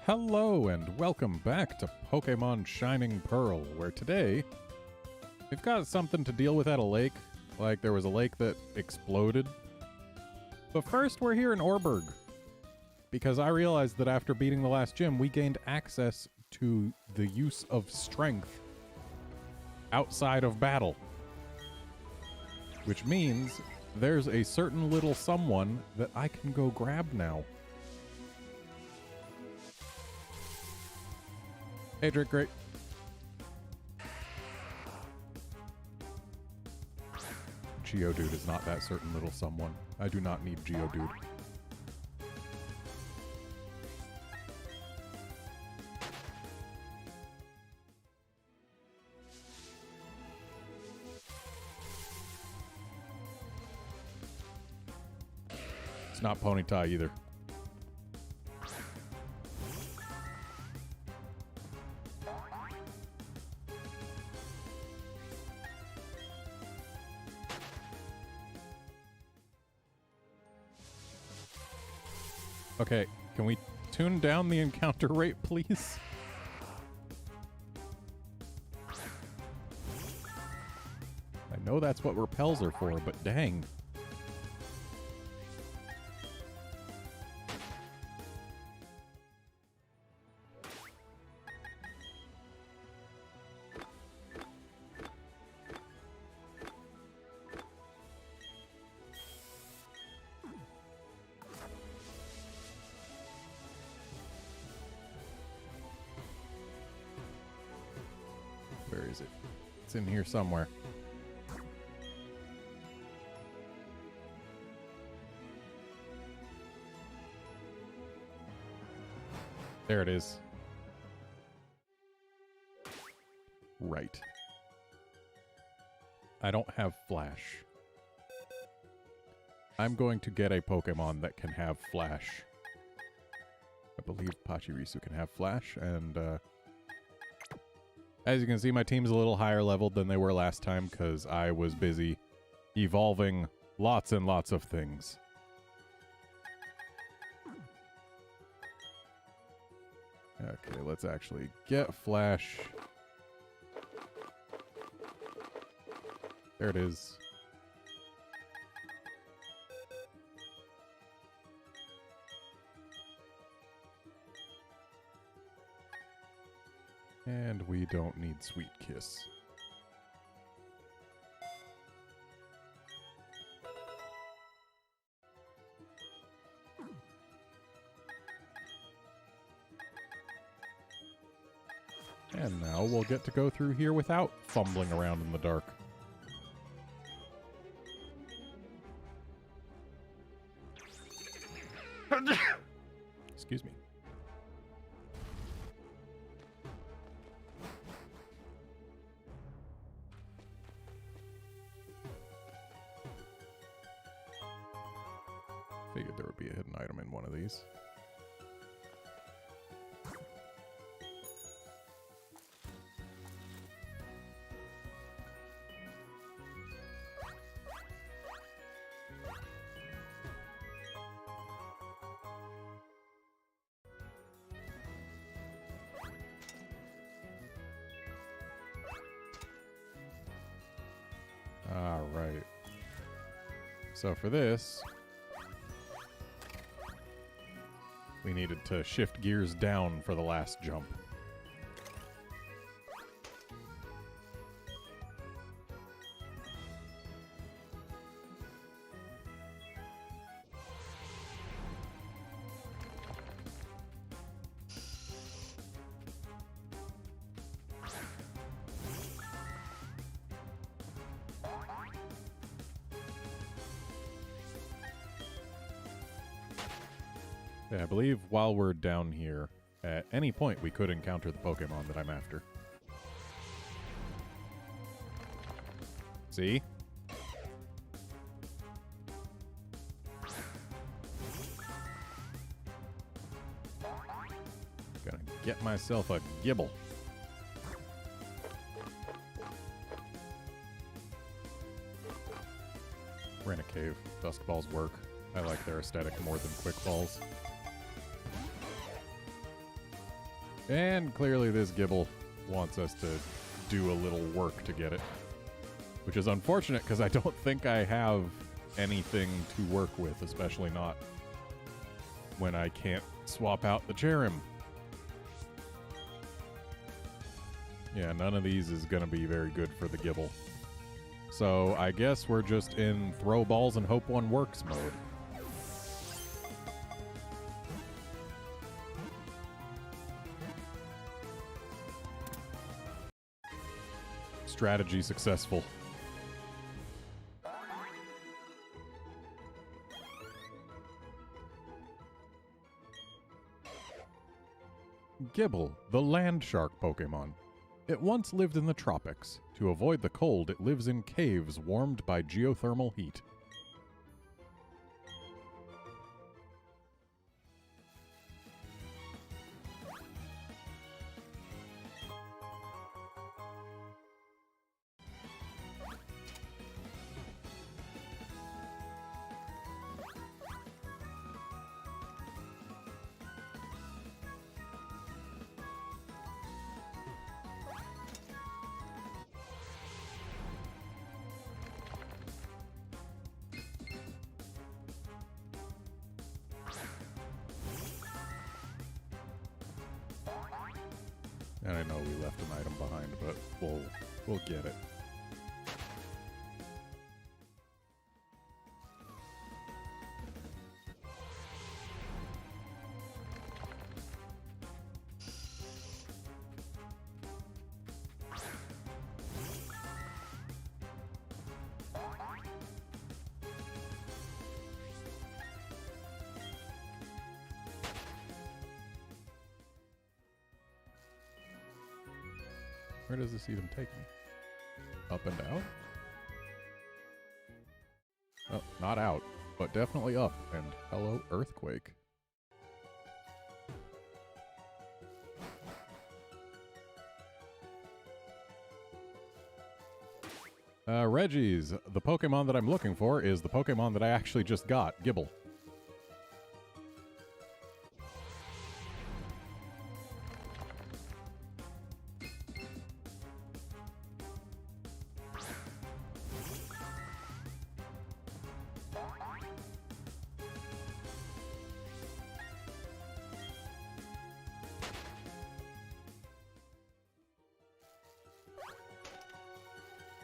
Hello and welcome back to Pokémon Shining Pearl, where today we've got something to deal with at a lake. Like there was a lake that exploded. But first we're here in Orberg, because I realized that after beating the last gym, we gained access to the use of strength outside of battle. Which means there's a certain little someone that I can go grab now. Hey, Drake, great. Geodude is not that certain little someone. I do not need Geodude. It's not Ponyta either. Okay, can we tune down the encounter rate, please? I know that's what repels are for, but dang. Where is it? It's in here somewhere. There it is. Right. I don't have Flash. I'm going to get a Pokemon that can have Flash. I believe Pachirisu can have Flash, and as you can see, my team's a little higher leveled than they were last time because I was busy evolving lots and lots of things. Okay, let's actually get Flash. There it is. And we don't need Sweet Kiss. And now we'll get to go through here without fumbling around in the dark. Excuse me. Figured there would be a hidden item in one of these. All right. So for this, we needed to shift gears down for the last jump. Yeah, I believe while we're down here, at any point we could encounter the Pokemon that I'm after. See? Gonna get myself a Gibble. We're in a cave. Dusk balls work. I like their aesthetic more than quick balls. And clearly this Gibble wants us to do a little work to get it. Which is unfortunate because I don't think I have anything to work with, especially not when I can't swap out the Cherrim. Yeah, none of these is going to be very good for the Gibble. So I guess we're just in throw balls and hope one works mode. Strategy successful. Gibble, the land shark Pokemon. It once lived in the tropics. To avoid the cold, it lives in caves warmed by geothermal heat. And I know we left an item behind, but we'll get it. Where does this even take me? Up and out? Oh, not out, but definitely up. And hello, earthquake. Reggie's. The Pokemon that I'm looking for is the Pokemon that I actually just got, Gibble.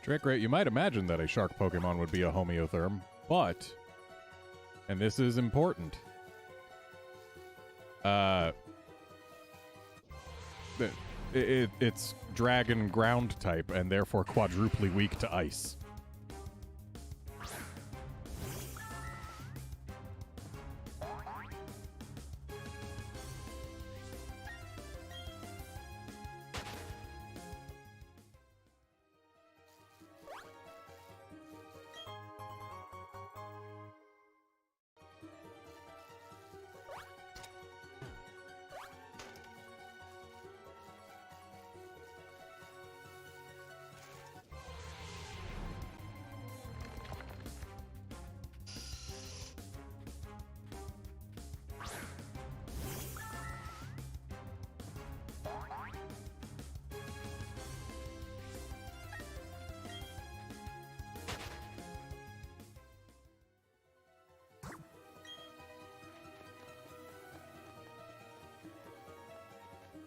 Trick rate, you might imagine that a shark Pokemon would be a homeotherm, but, and this is important, it's dragon ground type and therefore quadruply weak to ice.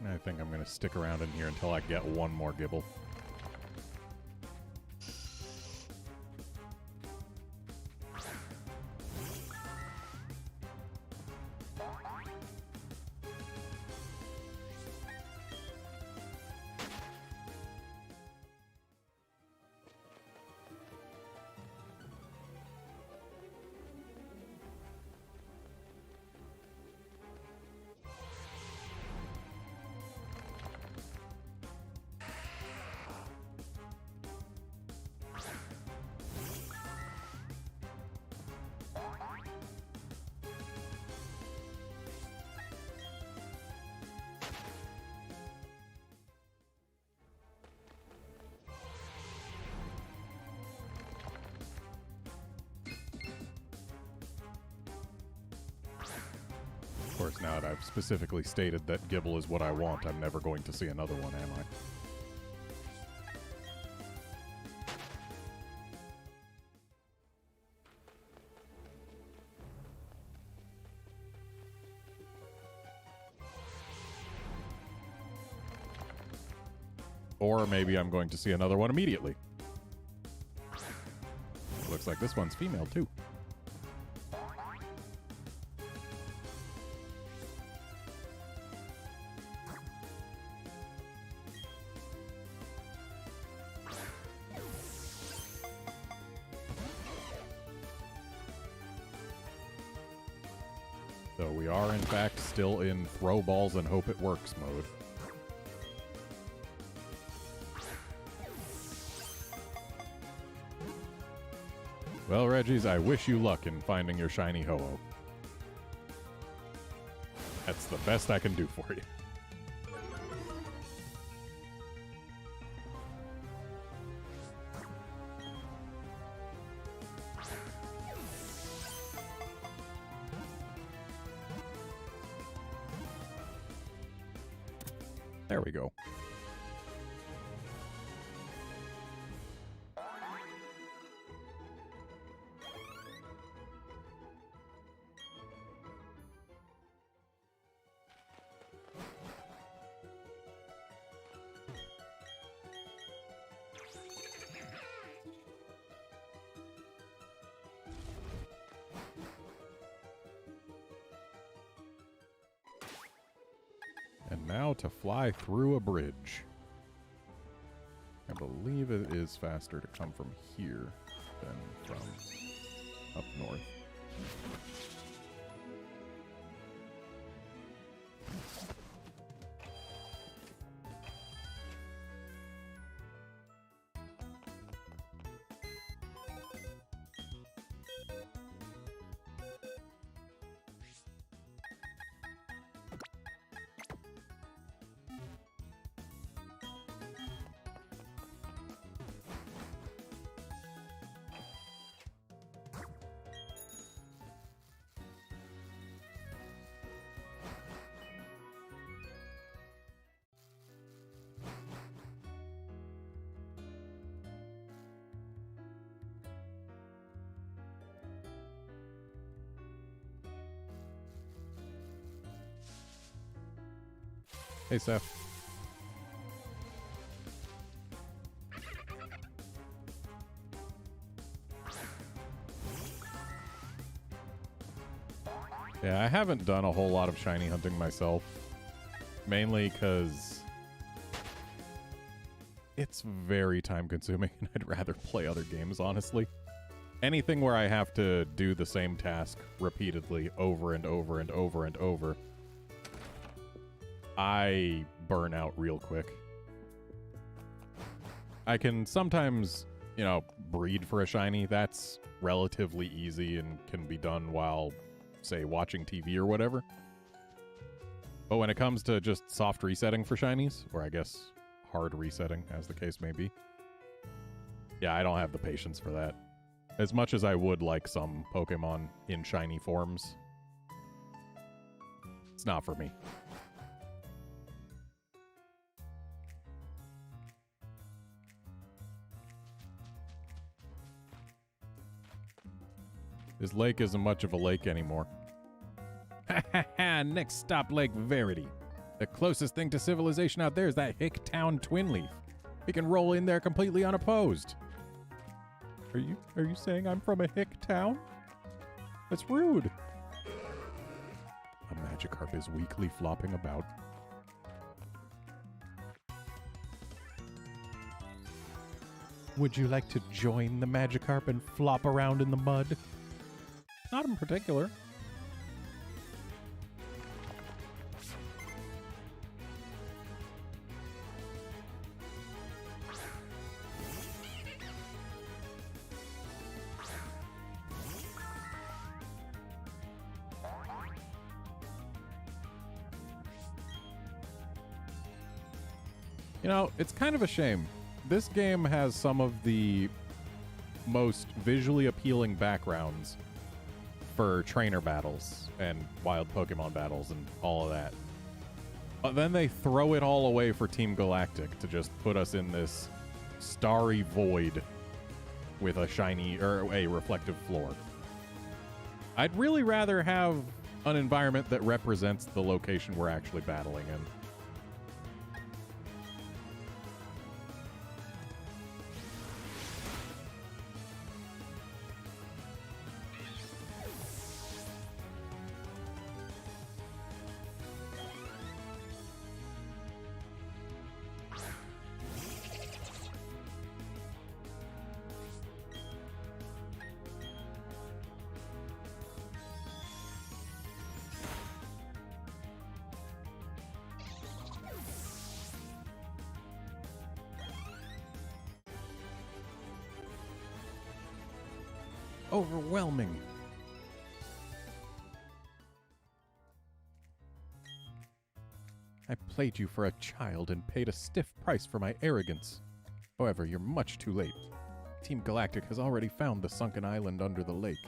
I think I'm going to stick around in here until I get one more Gibble. course, now that I've specifically stated that Gibble is what I want, I'm never going to see another one, am I? Or maybe I'm going to see another one immediately. Looks like this one's female, too. So we are, in fact, still in throw balls and hope it works mode. Well, Reggies, I wish you luck in finding your shiny Ho-Oh. That's the best I can do for you. There we go. And now to fly through a bridge. I believe it is faster to come from here than from up north. Hey, Seth. Yeah, I haven't done a whole lot of shiny hunting myself. Mainly because it's very time consuming and I'd rather play other games, honestly. Anything where I have to do the same task repeatedly over and over and over and over, I burn out real quick. I can sometimes, you know, breed for a shiny. That's relatively easy and can be done while, say, watching TV or whatever. But when it comes to just soft resetting for shinies, or I guess hard resetting, as the case may be, yeah, I don't have the patience for that. As much as I would like some Pokemon in shiny forms, it's not for me. This lake isn't much of a lake anymore. Ha ha ha! Next stop, Lake Verity. The closest thing to civilization out there is that hick town Twin Leaf. We can roll in there completely unopposed. Are you saying I'm from a hick town? That's rude. A Magikarp is weakly flopping about. Would you like to join the Magikarp and flop around in the mud? Not in particular. You know, it's kind of a shame. This game has some of the most visually appealing backgrounds for trainer battles and wild Pokemon battles and all of that. But then they throw it all away for Team Galactic to just put us in this starry void with a shiny or a reflective floor. I'd really rather have an environment that represents the location we're actually battling in. Overwhelming. I played you for a child and paid a stiff price for my arrogance. However, you're much too late. Team Galactic has already found the sunken island under the lake.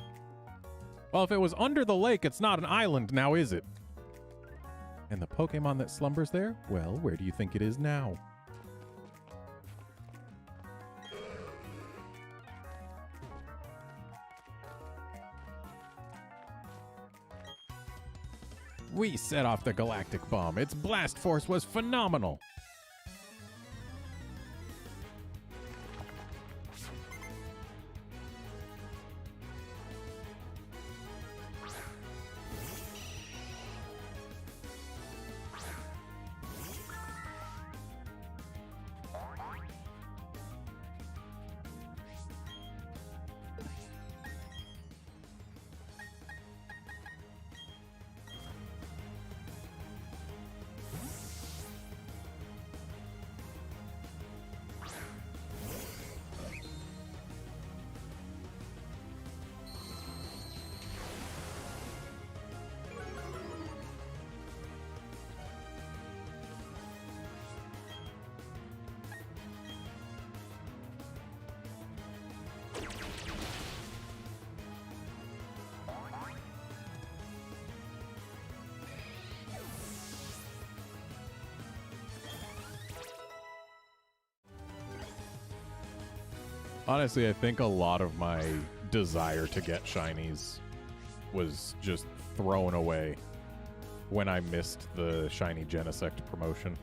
Well, if it was under the lake, it's not an island now, is it? And the Pokemon that slumbers there? Well, where do you think it is now? We set off the galactic bomb. Its blast force was phenomenal. Honestly, I think a lot of my desire to get shinies was just thrown away when I missed the shiny Genesect promotion.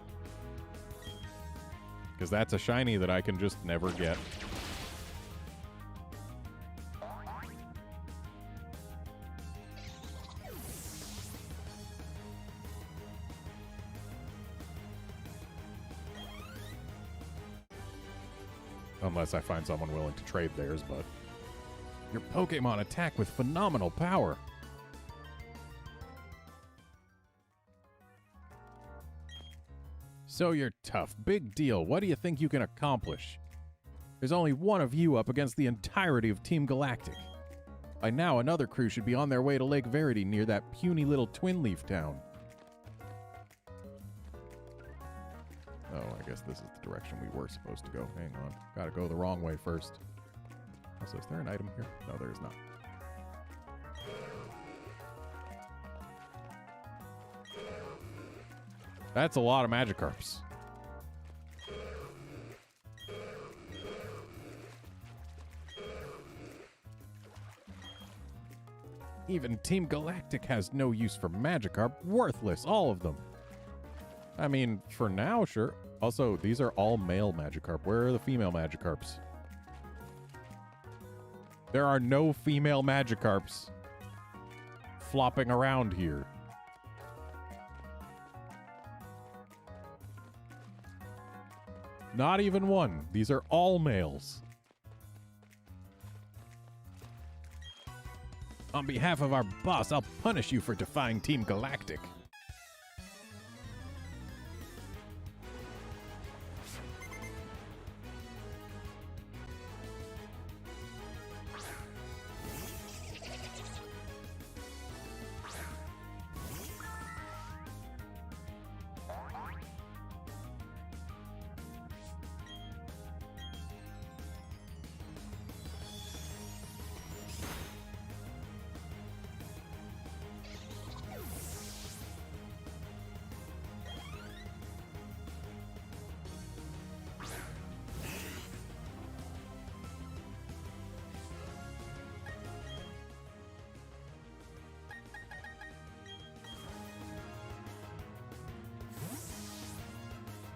Because that's a shiny that I can just never get. Unless I find someone willing to trade theirs, but... Your Pokemon attack with phenomenal power! So you're tough. Big deal. What do you think you can accomplish? There's only one of you up against the entirety of Team Galactic. By now, another crew should be on their way to Lake Verity near that puny little Twin Leaf town. Oh, I guess this is the direction we were supposed to go. Hang on. Gotta go the wrong way first. Also, is there an item here? No, there is not. That's a lot of Magikarps. Even Team Galactic has no use for Magikarp. Worthless, all of them. I mean, for now, sure. Also, these are all male Magikarp. Where are the female Magikarps? There are no female Magikarps flopping around here. Not even one. These are all males. On behalf of our boss, I'll punish you for defying Team Galactic.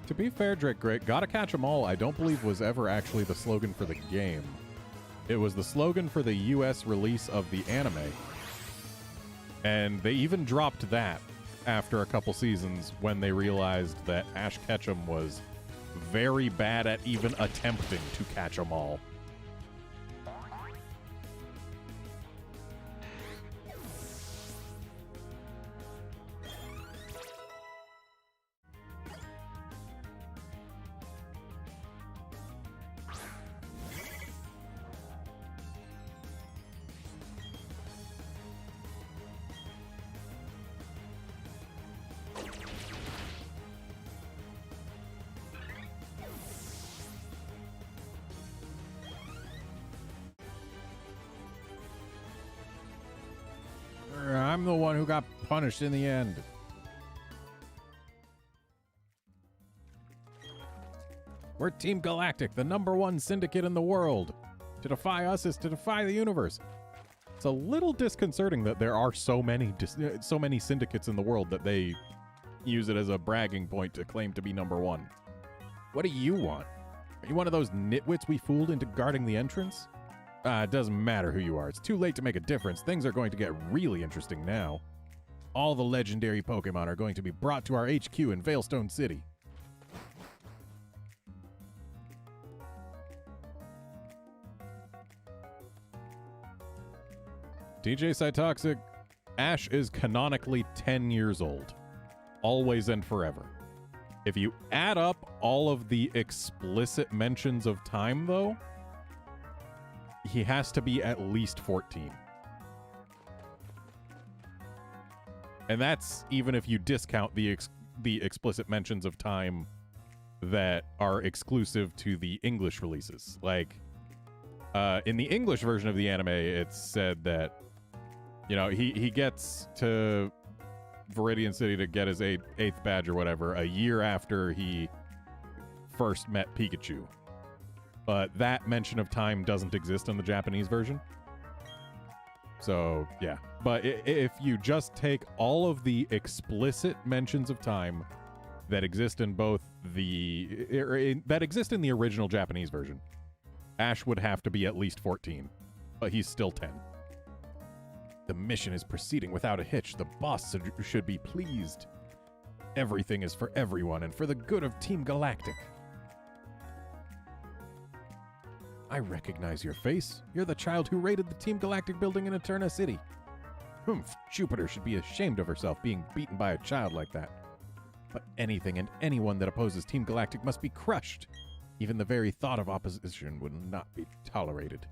To be fair, Drake Great, gotta catch 'em all, I don't believe was ever actually the slogan for the game. It was the slogan for the US release of the anime. And they even dropped that after a couple seasons when they realized that Ash Ketchum was very bad at even attempting to catch 'em all. I'm the one who got punished in the end. We're Team Galactic, the #1 syndicate in the world. To defy us is to defy the universe. It's a little disconcerting that there are so many syndicates in the world that they use it as a bragging point to claim to be #1. What do you want? Are you one of those nitwits we fooled into guarding the entrance? It doesn't matter who you are. It's too late to make a difference. Things are going to get really interesting now. All the legendary Pokemon are going to be brought to our HQ in Veilstone City. DJ Cytoxic, Ash is canonically 10 years old. Always and forever. If you add up all of the explicit mentions of time, though, he has to be at least 14. And that's even if you discount the explicit mentions of time that are exclusive to the English releases. Like, in the English version of the anime, it's said that, you know, he gets to Viridian City to get his eighth badge or whatever a year after he first met Pikachu. But that mention of time doesn't exist in the Japanese version. So, yeah. But if you just take all of the explicit mentions of time that exist in both that exist in the original Japanese version, Ash would have to be at least 14. But he's still 10. The mission is proceeding without a hitch. The boss should be pleased. Everything is for everyone and for the good of Team Galactic. I recognize your face. You're the child who raided the Team Galactic building in Eterna City. Humph, Jupiter should be ashamed of herself being beaten by a child like that. But anything and anyone that opposes Team Galactic must be crushed. Even the very thought of opposition would not be tolerated.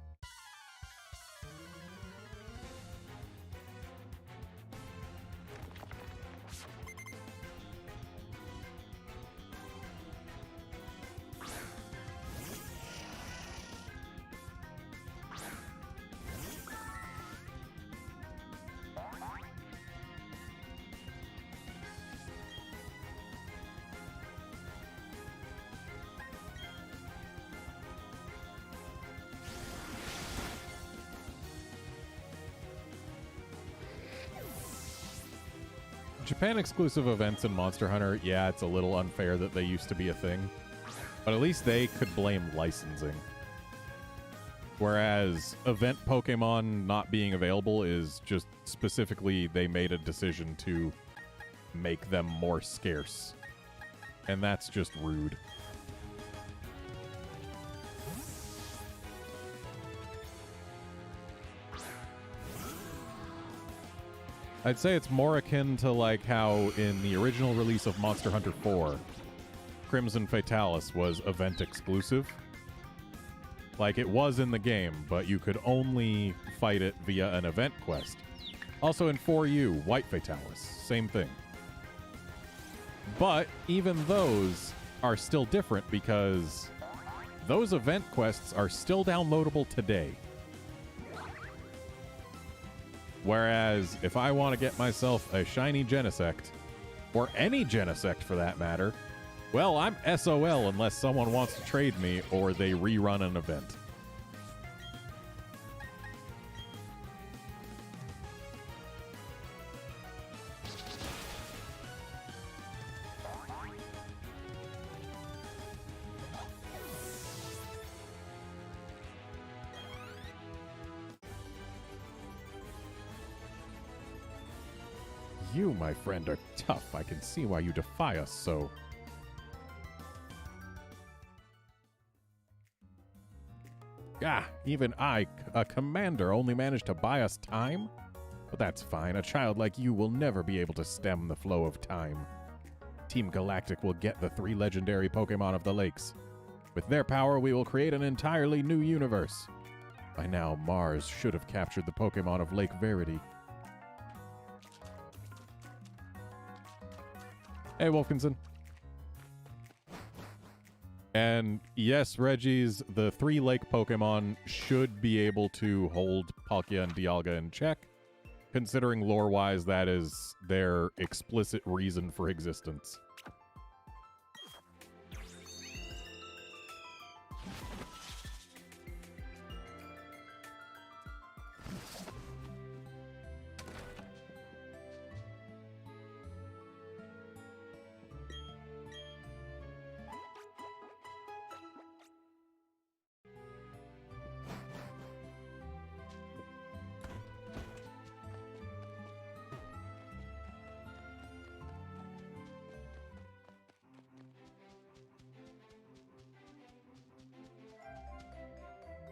Japan exclusive events in Monster Hunter, yeah, it's a little unfair that they used to be a thing. But at least they could blame licensing. Whereas event Pokemon not being available is just specifically they made a decision to make them more scarce. And that's just rude. I'd say it's more akin to like how in the original release of Monster Hunter 4, Crimson Fatalis was event exclusive. Like it was in the game, but you could only fight it via an event quest. Also in 4U, White Fatalis, same thing. But even those are still different because those event quests are still downloadable today. Whereas, if I want to get myself a shiny Genesect, or any Genesect for that matter, well, I'm SOL unless someone wants to trade me or they rerun an event. You, my friend, are tough. I can see why you defy us so. Even I, a commander, only managed to buy us time? But that's fine. A child like you will never be able to stem the flow of time. Team Galactic will get the 3 legendary Pokemon of the lakes. With their power, we will create an entirely new universe. By now, Mars should have captured the Pokemon of Lake Verity. Hey, Wilkinson. And yes, Reggie's, the 3 lake Pokemon should be able to hold Palkia and Dialga in check, considering lore-wise that is their explicit reason for existence.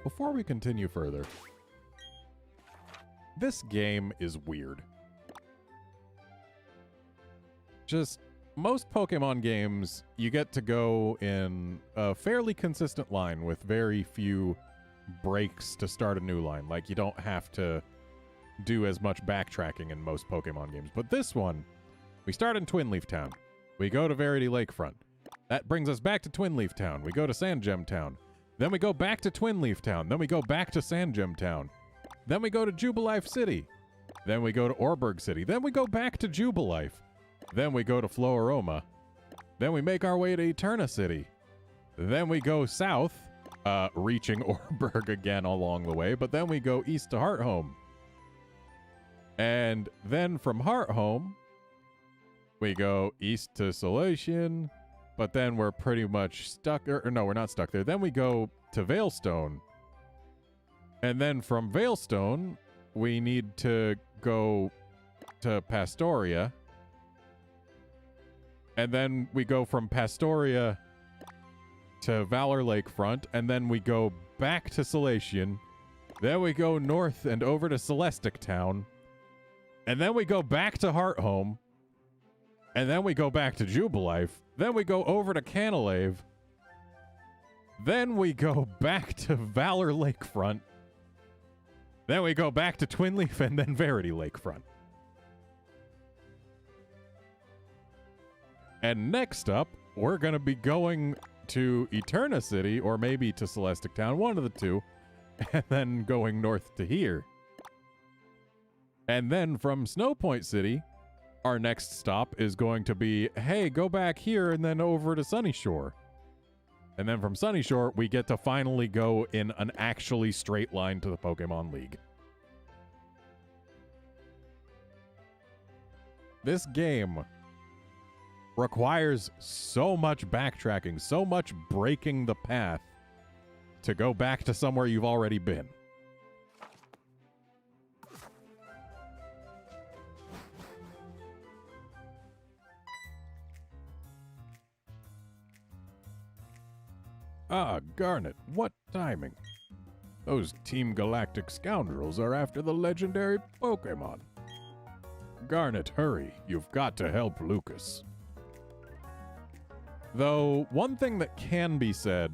Before we continue further, this game is weird. Just, most Pokemon games, you get to go in a fairly consistent line with very few breaks to start a new line. Like, you don't have to do as much backtracking in most Pokemon games. But this one, we start in Twin Leaf Town. We go to Verity Lakefront. That brings us back to Twin Leaf Town. We go to Sandgem Town. Then we go back to Twin Leaf Town. Then we go back to Sandgem Town. Then we go to Jubilife City. Then we go to Orberg City. Then we go back to Jubilife. Then we go to Floaroma. Then we make our way to Eterna City. Then we go south, reaching Orberg again along the way. But then we go east to Hearthome. And then from Hearthome, we go east to Solation. But then we're pretty much stuck, or no, we're not stuck there. Then we go to Veilstone. And then from Veilstone, we need to go to Pastoria. And then we go from Pastoria to Valor Lakefront. And then we go back to Solation. Then we go north and over to Celestic Town. And then we go back to Hearthome. And then we go back to Jubilife. Then we go over to Canalave. Then we go back to Valor Lakefront. Then we go back to Twin Leaf and then Verity Lakefront. And next up, we're going to be going to Eterna City, or maybe to Celestic Town, one of the two, and then going north to here. And then from Snowpoint City, our next stop is going to be, hey, go back here and then over to Sunny Shore. And then from Sunny Shore, we get to finally go in an actually straight line to the Pokemon League. This game requires so much backtracking, so much breaking the path to go back to somewhere you've already been. Ah, Garnet, what timing. Those Team Galactic scoundrels are after the legendary Pokémon. Garnet, hurry. You've got to help Lucas. Though, one thing that can be said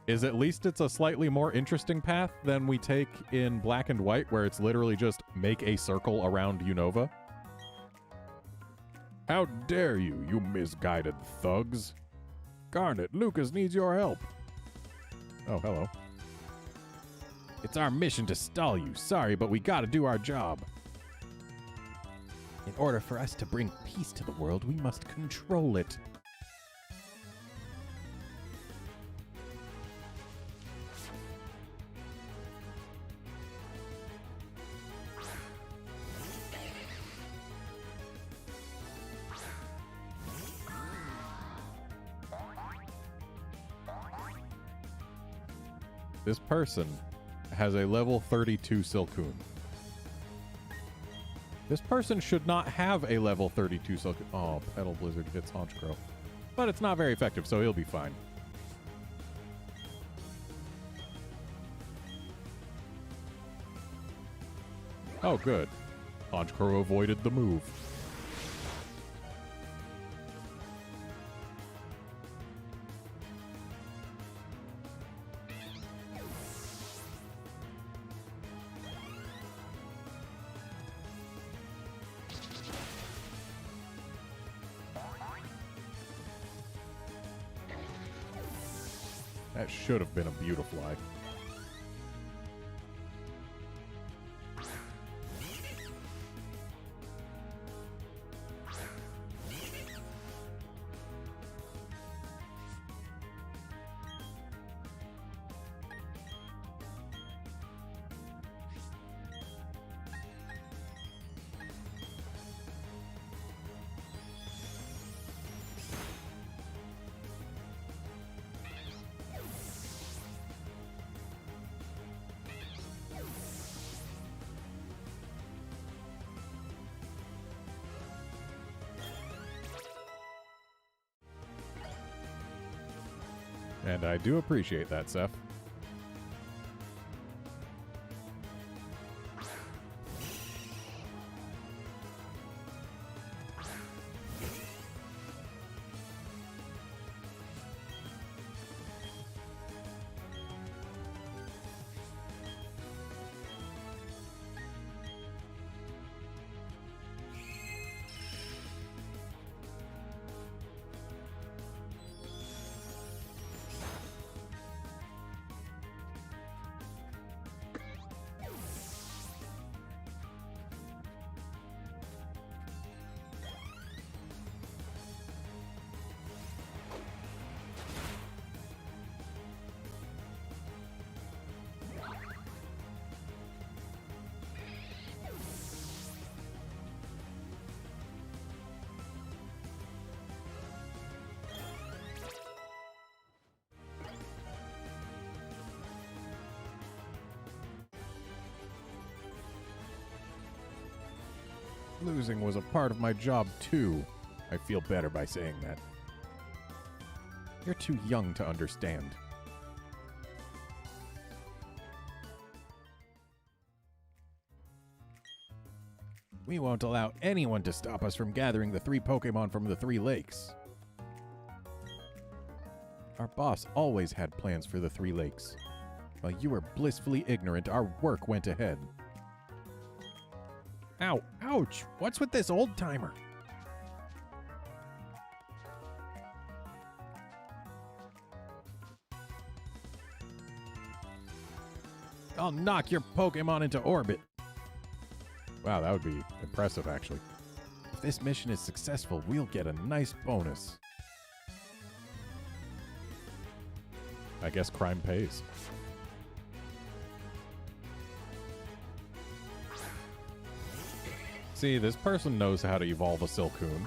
is at least it's a slightly more interesting path than we take in Black and White, where it's literally just make a circle around Unova. How dare you, you misguided thugs. Garnet, Lucas needs your help. Oh, hello. It's our mission to stall you. Sorry, but we gotta do our job. In order for us to bring peace to the world, we must control it. This person has a level 32 Silcoon. This person should not have a level 32 Silk. Oh, Petal Blizzard hits Honchkrow. But it's not very effective, so he'll be fine. Oh, good. Honchkrow avoided the move. That should have been a Beautifly. And I do appreciate that, Seth. Losing was a part of my job, too. I feel better by saying that. You're too young to understand. We won't allow anyone to stop us from gathering the 3 Pokémon from the 3 lakes. Our boss always had plans for the 3 lakes. While you were blissfully ignorant, our work went ahead. Ow, ouch! What's with this old-timer? I'll knock your Pokémon into orbit. Wow, that would be impressive, actually. If this mission is successful, we'll get a nice bonus. I guess crime pays. See, this person knows how to evolve a Silcoon.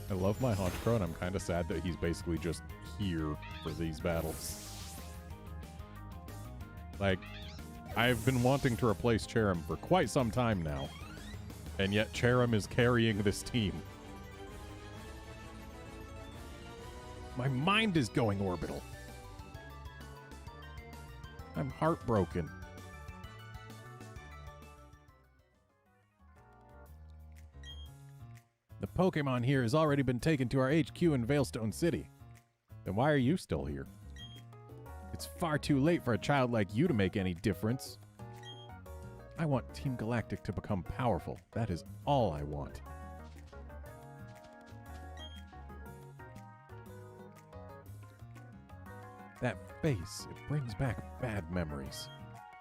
I love my Honchkrow, and I'm kind of sad that he's basically just here for these battles. Like, I've been wanting to replace Cherrim for quite some time now, and yet Cherrim is carrying this team. My mind is going orbital. I'm heartbroken. The Pokemon here has already been taken to our HQ in Veilstone City. Then why are you still here? It's far too late for a child like you to make any difference. I want Team Galactic to become powerful. That is all I want. That face, it brings back bad memories.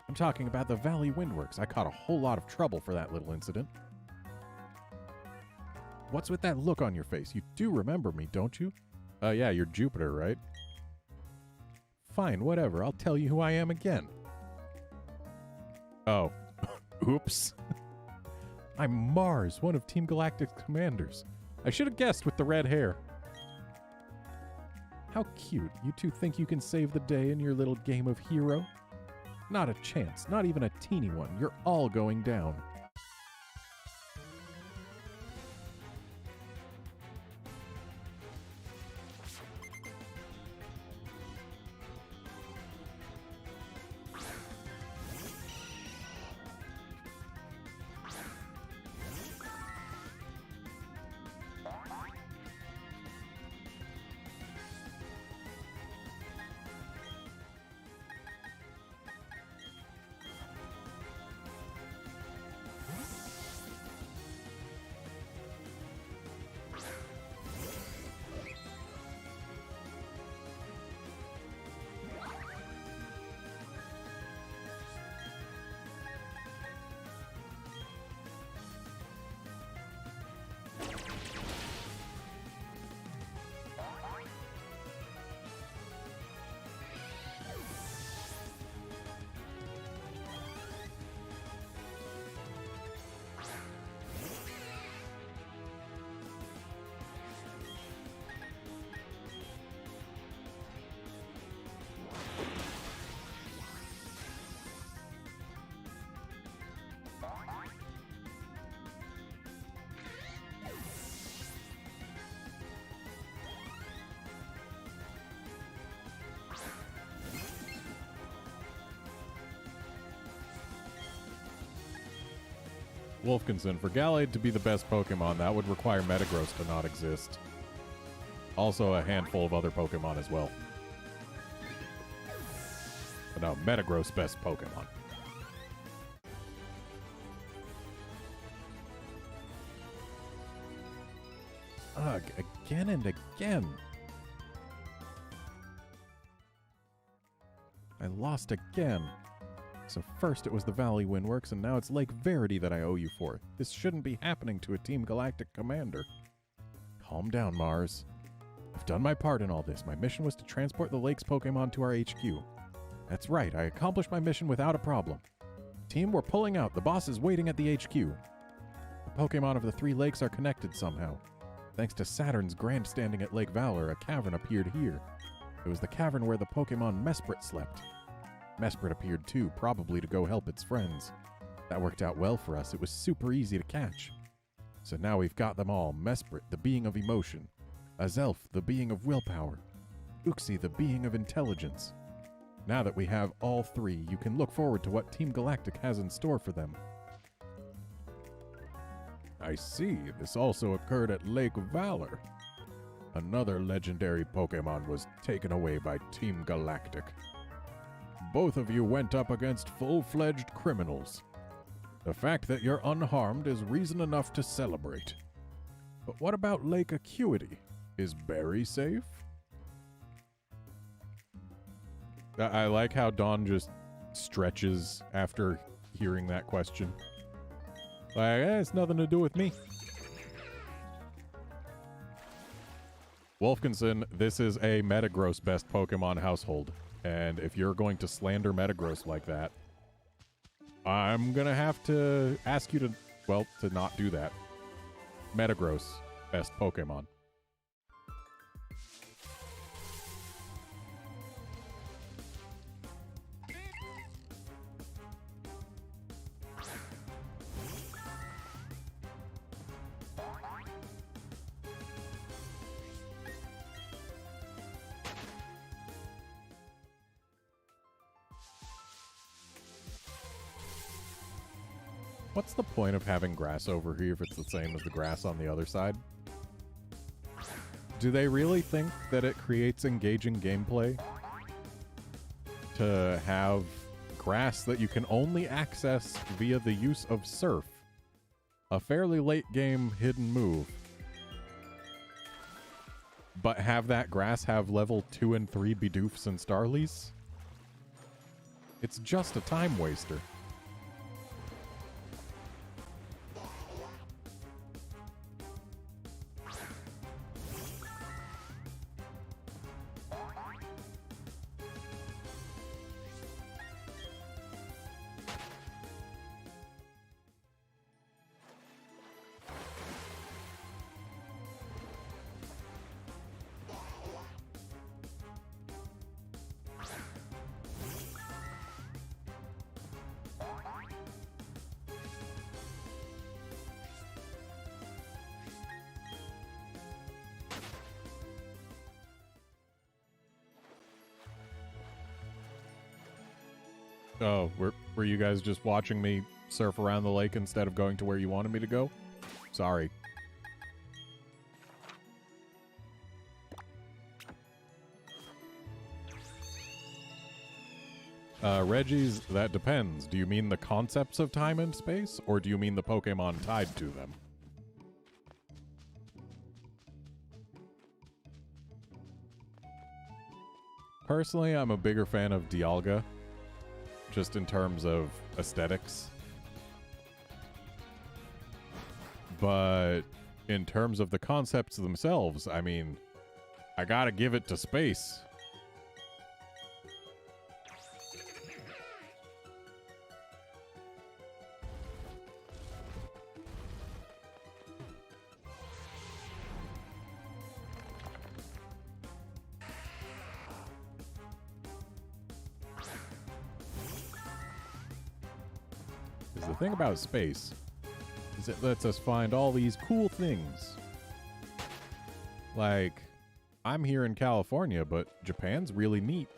I'm talking about the Valley Windworks. I caught a whole lot of trouble for that little incident. What's with that look on your face? You do remember me, don't you? Yeah, you're Jupiter, right? Fine, whatever. I'll tell you who I am again. Oh. Oops. I'm Mars, one of Team Galactic's commanders. I should have guessed with the red hair. How cute. You two think you can save the day in your little game of hero? Not a chance. Not even a teeny one. You're all going down. Wolfkinson, for Gallade to be the best Pokemon, that would require Metagross to not exist. Also a handful of other Pokemon as well. But no, Metagross best Pokemon. Ugh, again and again. I lost again. So first it was the Valley Windworks, and now it's Lake Verity that I owe you for. This shouldn't be happening to a Team Galactic commander. Calm down, Mars. I've done my part in all this. My mission was to transport the lake's Pokemon to our HQ. That's right, I accomplished my mission without a problem. Team, we're pulling out. The boss is waiting at the HQ. The Pokemon of the three lakes are connected somehow. Thanks to Saturn's grandstanding at Lake Valor, a cavern appeared here. It was the cavern where the Pokemon Mesprit slept. Mesprit appeared too, probably to go help its friends. That worked out well for us. It was super easy to catch. So now we've got them all. Mesprit, the being of emotion. Azelf, the being of willpower. Uxie, the being of intelligence. Now that we have all three, you can look forward to what Team Galactic has in store for them. I see. This also occurred at Lake Valor. Another legendary Pokemon was taken away by Team Galactic. Both of you went up against full-fledged criminals. The fact that you're unharmed is reason enough to celebrate. But what about Lake Acuity? Is Barry safe? I like how Dawn just stretches after hearing that question. Like, it's nothing to do with me. Wolfkinson, this is a Metagross best Pokemon household. And if you're going to slander Metagross like that, I'm going to have to ask you to, well, to not do that. Metagross, best Pokemon. What's the point of having grass over here if it's the same as the grass on the other side? Do they really think that it creates engaging gameplay to have grass that you can only access via the use of Surf? A fairly late game hidden move. But have that grass have level 2 and 3 Bidoofs and Starlies? It's just a time waster. Oh, were you guys just watching me surf around the lake instead of going to where you wanted me to go? Sorry. Reggie's, that depends. Do you mean the concepts of time and space, or do you mean the Pokemon tied to them? Personally, I'm a bigger fan of Dialga, just in terms of aesthetics. But in terms of the concepts themselves, I mean, I gotta give it to space. The thing about space is it lets us find all these cool things. Like, I'm here in California, but Japan's really neat.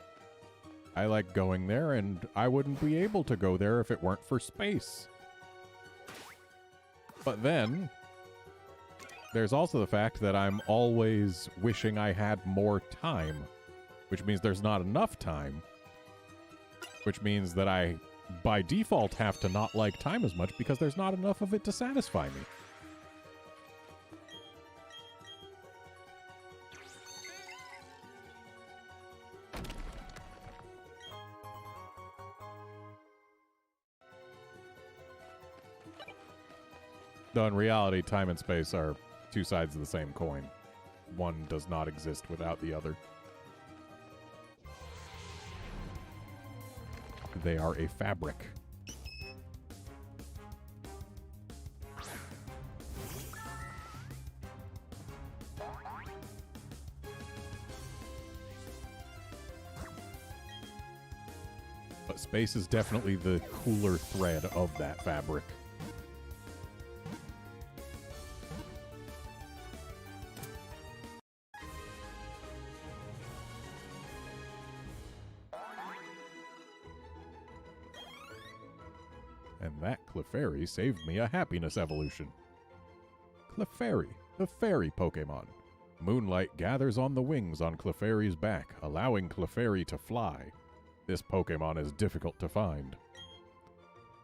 I like going there, and I wouldn't be able to go there if it weren't for space. But then, there's also the fact that I'm always wishing I had more time, which means there's not enough time, which means that I by default have to not like time as much because there's not enough of it to satisfy me. Though in reality, time and space are two sides of the same coin. One does not exist without the other. They are a fabric. But space is definitely the cooler thread of that fabric. And that Clefairy saved me a happiness evolution. Clefairy, the fairy Pokemon. Moonlight gathers on the wings on Clefairy's back, allowing Clefairy to fly. This Pokemon is difficult to find.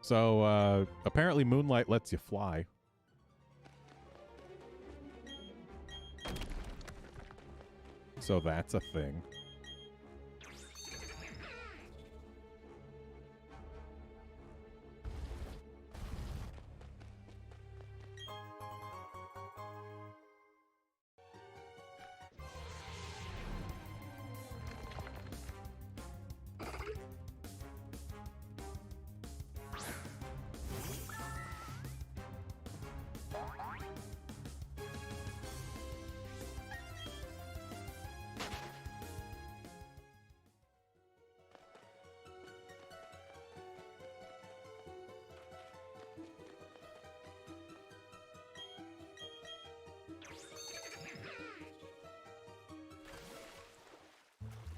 So, apparently Moonlight lets you fly. So that's a thing.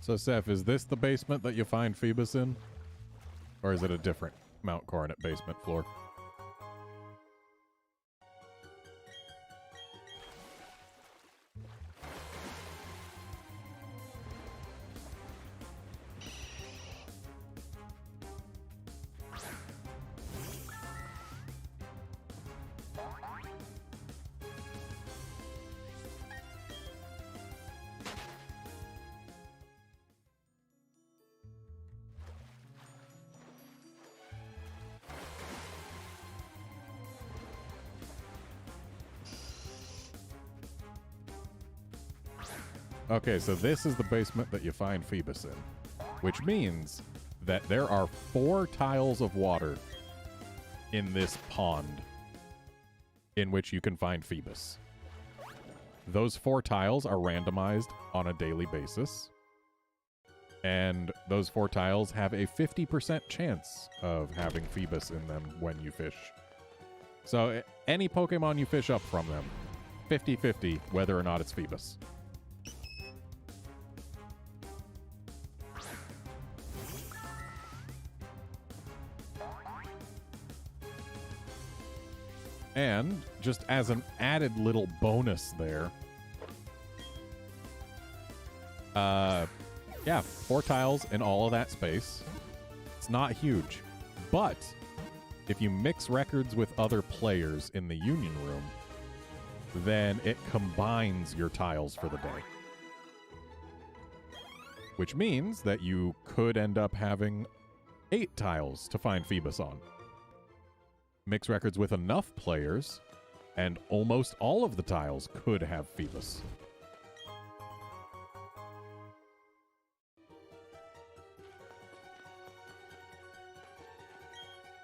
So, Seth, is this the basement that you find Phoebus in? Or is it a different Mount Coronet basement floor? Okay, so this is the basement that you find Phoebus in, which means that there are 4 tiles of water in this pond in which you can find Phoebus. Those 4 tiles are randomized on a daily basis, and those 4 tiles have a 50% chance of having Phoebus in them when you fish. So any Pokemon you fish up from them, 50-50 whether or not it's Phoebus. And just as an added little bonus there, yeah, 4 tiles in all of that space. It's not huge, but if you mix records with other players in the Union Room, then it combines your tiles for the day. Which means that you could end up having 8 tiles to find Phoebus on. Mix records with enough players, and almost all of the tiles could have Phoebus.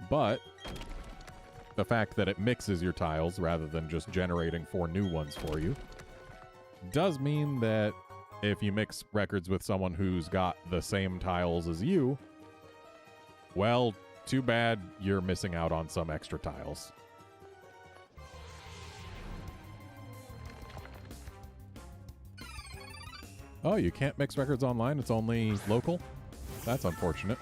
But the fact that it mixes your tiles rather than just generating 4 new ones for you does mean that if you mix records with someone who's got the same tiles as you, well, too bad you're missing out on some extra tiles. Oh, you can't mix records online? It's only local? That's unfortunate.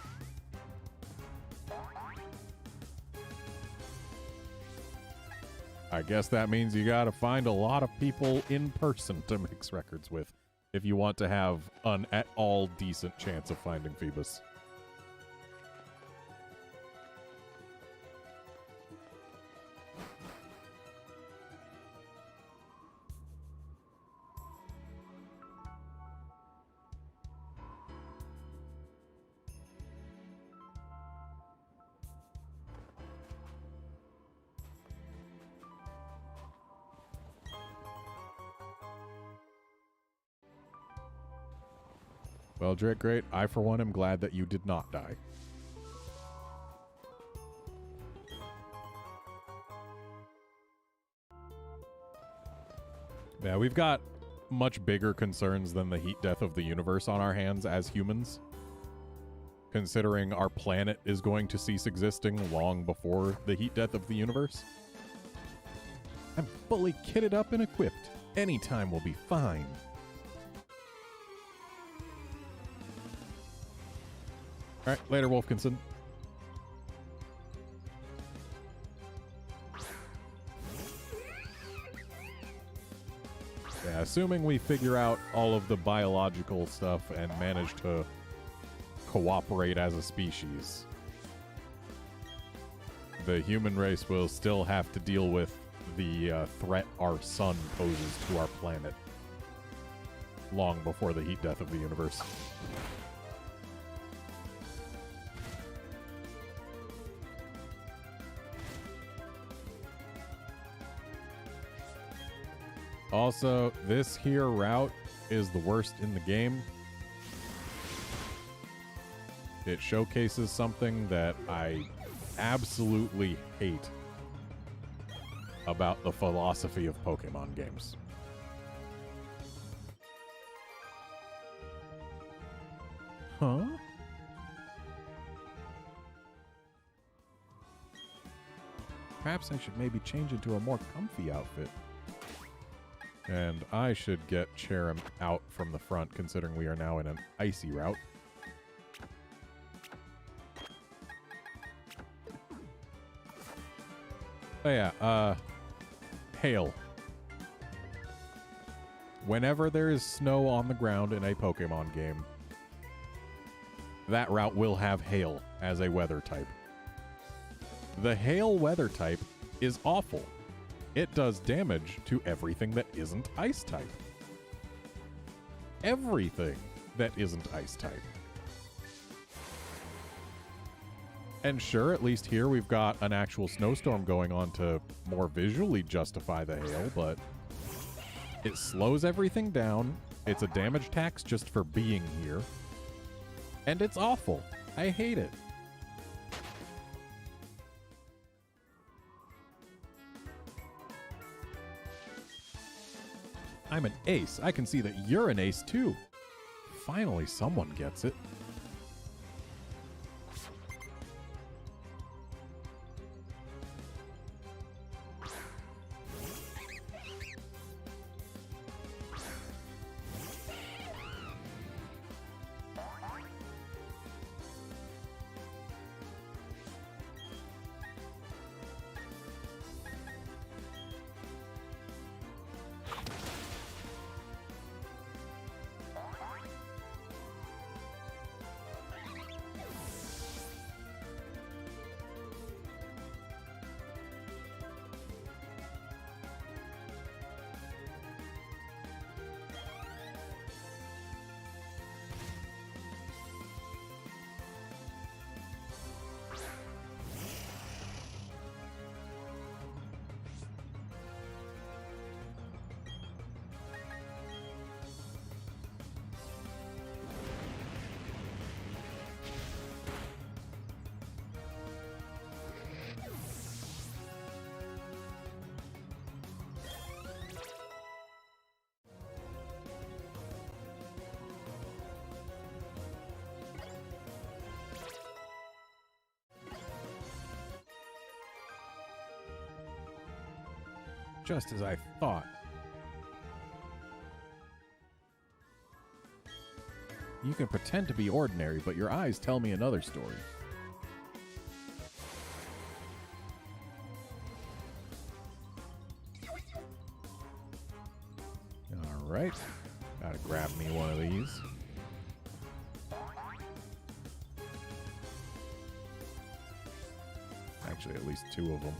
I guess that means you gotta find a lot of people in person to mix records with if you want to have an at all decent chance of finding Phoebus. Well, Drake, great. I, for one, am glad that you did not die. Yeah, we've got much bigger concerns than the heat death of the universe on our hands as humans. Considering our planet is going to cease existing long before the heat death of the universe. I'm fully kitted up and equipped. Anytime will be fine. All right, later, Wolfkinson. Yeah, assuming we figure out all of the biological stuff and manage to cooperate as a species, the human race will still have to deal with the threat our sun poses to our planet long before the heat death of the universe. Also, this here route is the worst in the game. It showcases something that I absolutely hate about the philosophy of Pokemon games. Huh? Perhaps I should maybe change into a more comfy outfit. And I should get Cherim out from the front, considering we are now in an icy route. Oh yeah, hail. Whenever there is snow on the ground in a Pokemon game, that route will have hail as a weather type. The hail weather type is awful. It does damage to everything that isn't ice type. Everything that isn't ice type. And sure, at least here we've got an actual snowstorm going on to more visually justify the hail, but it slows everything down It's a damage tax just for being here. And it's awful. I hate it. I'm an ace. I can see that you're an ace too. Finally, someone gets it. Just as I thought. You can pretend to be ordinary, but your eyes tell me another story. Alright. Gotta grab me one of these. Actually, at least two of them.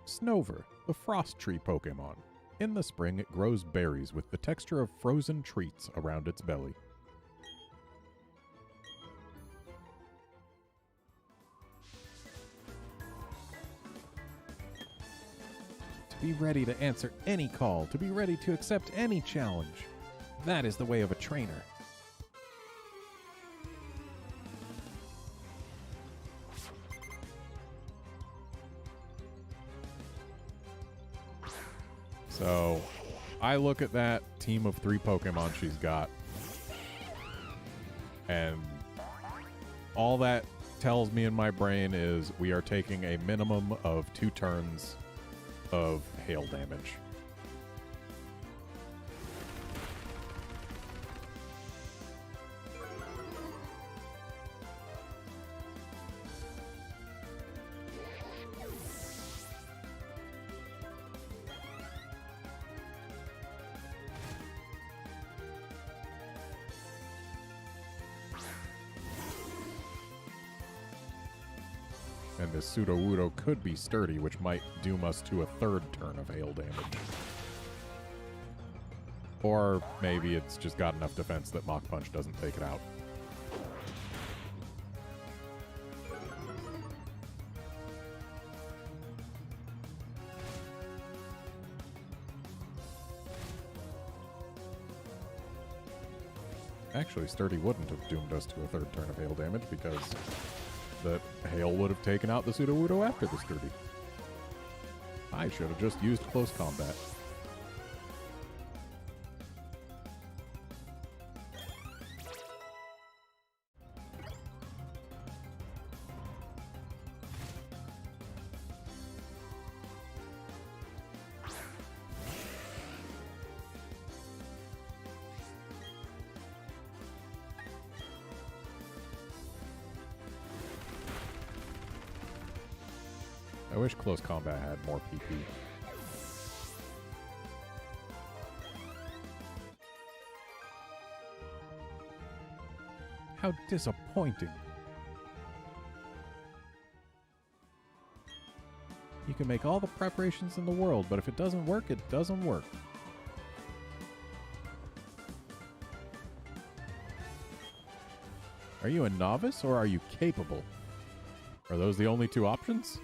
Snover, the frost tree Pokémon. In the spring, it grows berries with the texture of frozen treats around its belly. To be ready to answer any call, to be ready to accept any challenge. That is the way of a trainer. So, I look at that team of 3 Pokemon she's got, and all that tells me in my brain is we are taking a minimum of 2 turns of hail damage. And this Sudowoodo could be sturdy, which might doom us to a 3rd turn of hail damage. Or maybe it's just got enough defense that Mach Punch doesn't take it out. Actually, sturdy wouldn't have doomed us to a 3rd turn of hail damage because the hail would have taken out the Sudowoodo after the sturdy. I should have just used close combat. I wish close combat had more PP. How disappointing. You can make all the preparations in the world, but if it doesn't work, it doesn't work. Are you a novice or are you capable? Are those the only two options?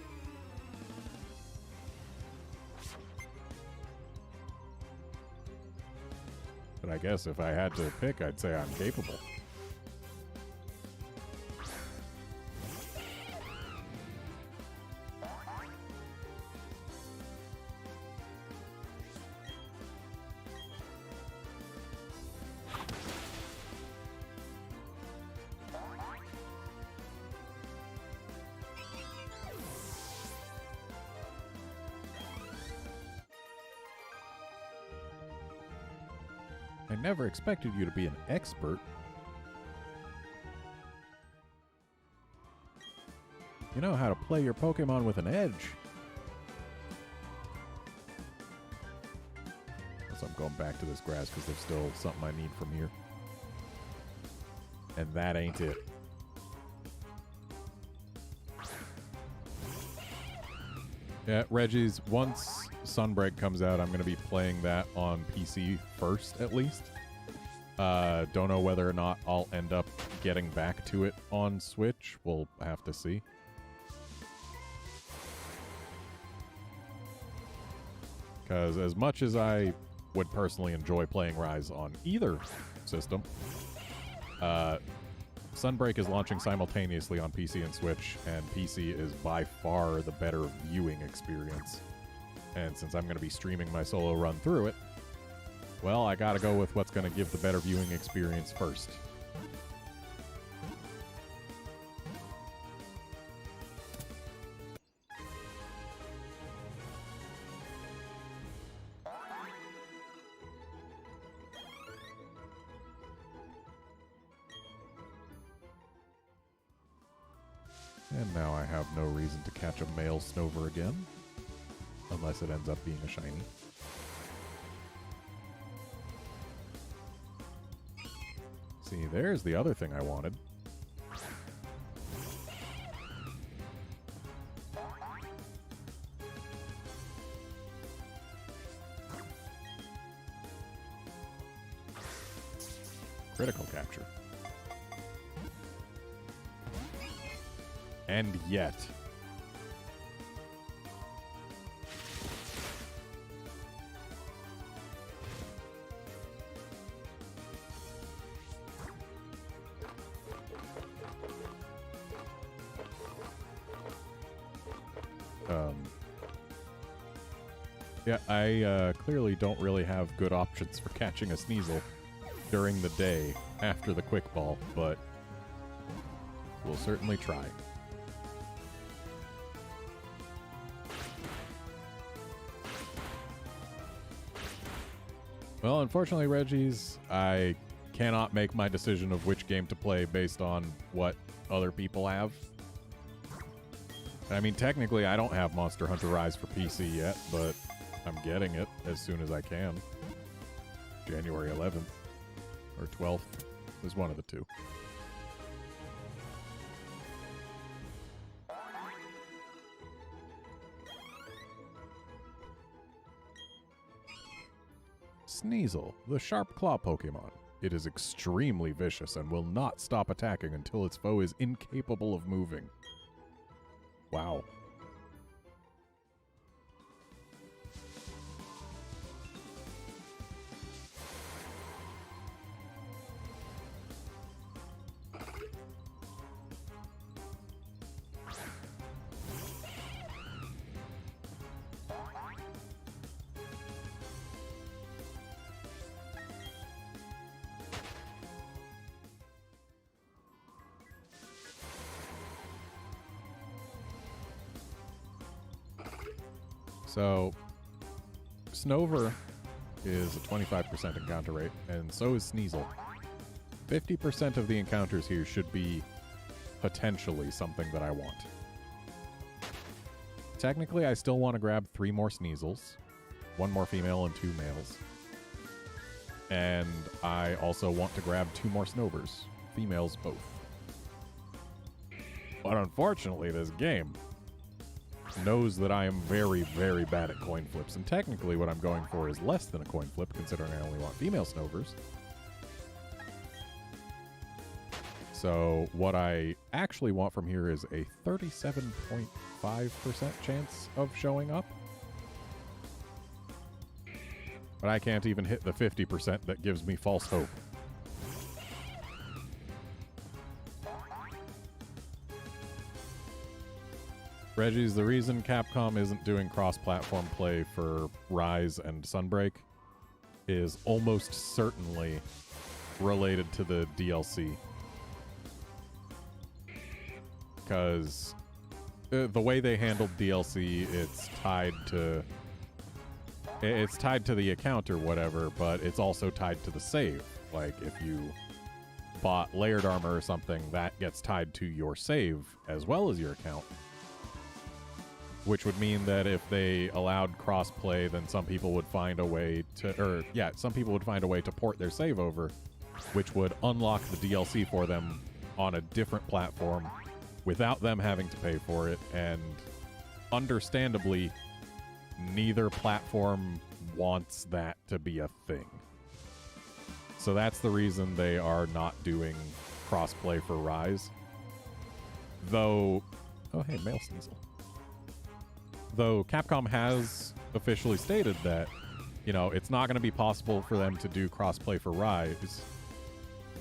But I guess if I had to pick, I'd say I'm capable. I never expected you to be an expert. You know how to play your Pokemon with an edge. So I'm going back to this grass because there's still something I need from here. And that ain't it. Yeah, Reggie's, once Sunbreak comes out, I'm going to be playing that on PC first, at least. Don't know whether or not I'll end up getting back to it on Switch. We'll have to see. Because as much as I would personally enjoy playing Rise on either system, Sunbreak is launching simultaneously on PC and Switch, and PC is by far the better viewing experience. And since I'm going to be streaming my solo run through it, well, I gotta go with what's going to give the better viewing experience first. And now I have no reason to catch a male Snover again. Unless it ends up being a shiny. See, there's the other thing I wanted. Critical capture. And yet... yeah, I clearly don't really have good options for catching a Sneasel during the day after the Quick Ball, but we'll certainly try. Well, unfortunately, Reggie's, I cannot make my decision of which game to play based on what other people have. I mean, technically, I don't have Monster Hunter Rise for PC yet, but I'm getting it as soon as I can. January 11th. Or 12th. There's one of the two. Sneasel, the sharp claw Pokemon. It is extremely vicious and will not stop attacking until its foe is incapable of moving. Wow. So, Snover is a 25% encounter rate, and so is Sneasel. 50% of the encounters here should be potentially something that I want. Technically, I still want to grab 3 more Sneasels, 1 more female and 2 males. And I also want to grab 2 more Snovers, females both. But unfortunately, this game knows that I am very, very bad at coin flips. And technically what I'm going for is less than a coin flip, considering I only want female Snovers. So what I actually want from here is a 37.5% chance of showing up. But I can't even hit the 50% that gives me false hope. Reggie's, the reason Capcom isn't doing cross-platform play for Rise and Sunbreak is almost certainly related to the DLC. Because the way they handled DLC, it's tied to the account or whatever, but it's also tied to the save. Like, if you bought layered armor or something, that gets tied to your save as well as your account. Which would mean that if they allowed crossplay, then some people would find a way to, some people would find a way to port their save over, which would unlock the DLC for them on a different platform without them having to pay for it. And understandably, neither platform wants that to be a thing. So that's the reason they are not doing crossplay for Rise. Though, oh hey, male Sneasel. Though Capcom has officially stated that, you know, it's not going to be possible for them to do crossplay for Rise,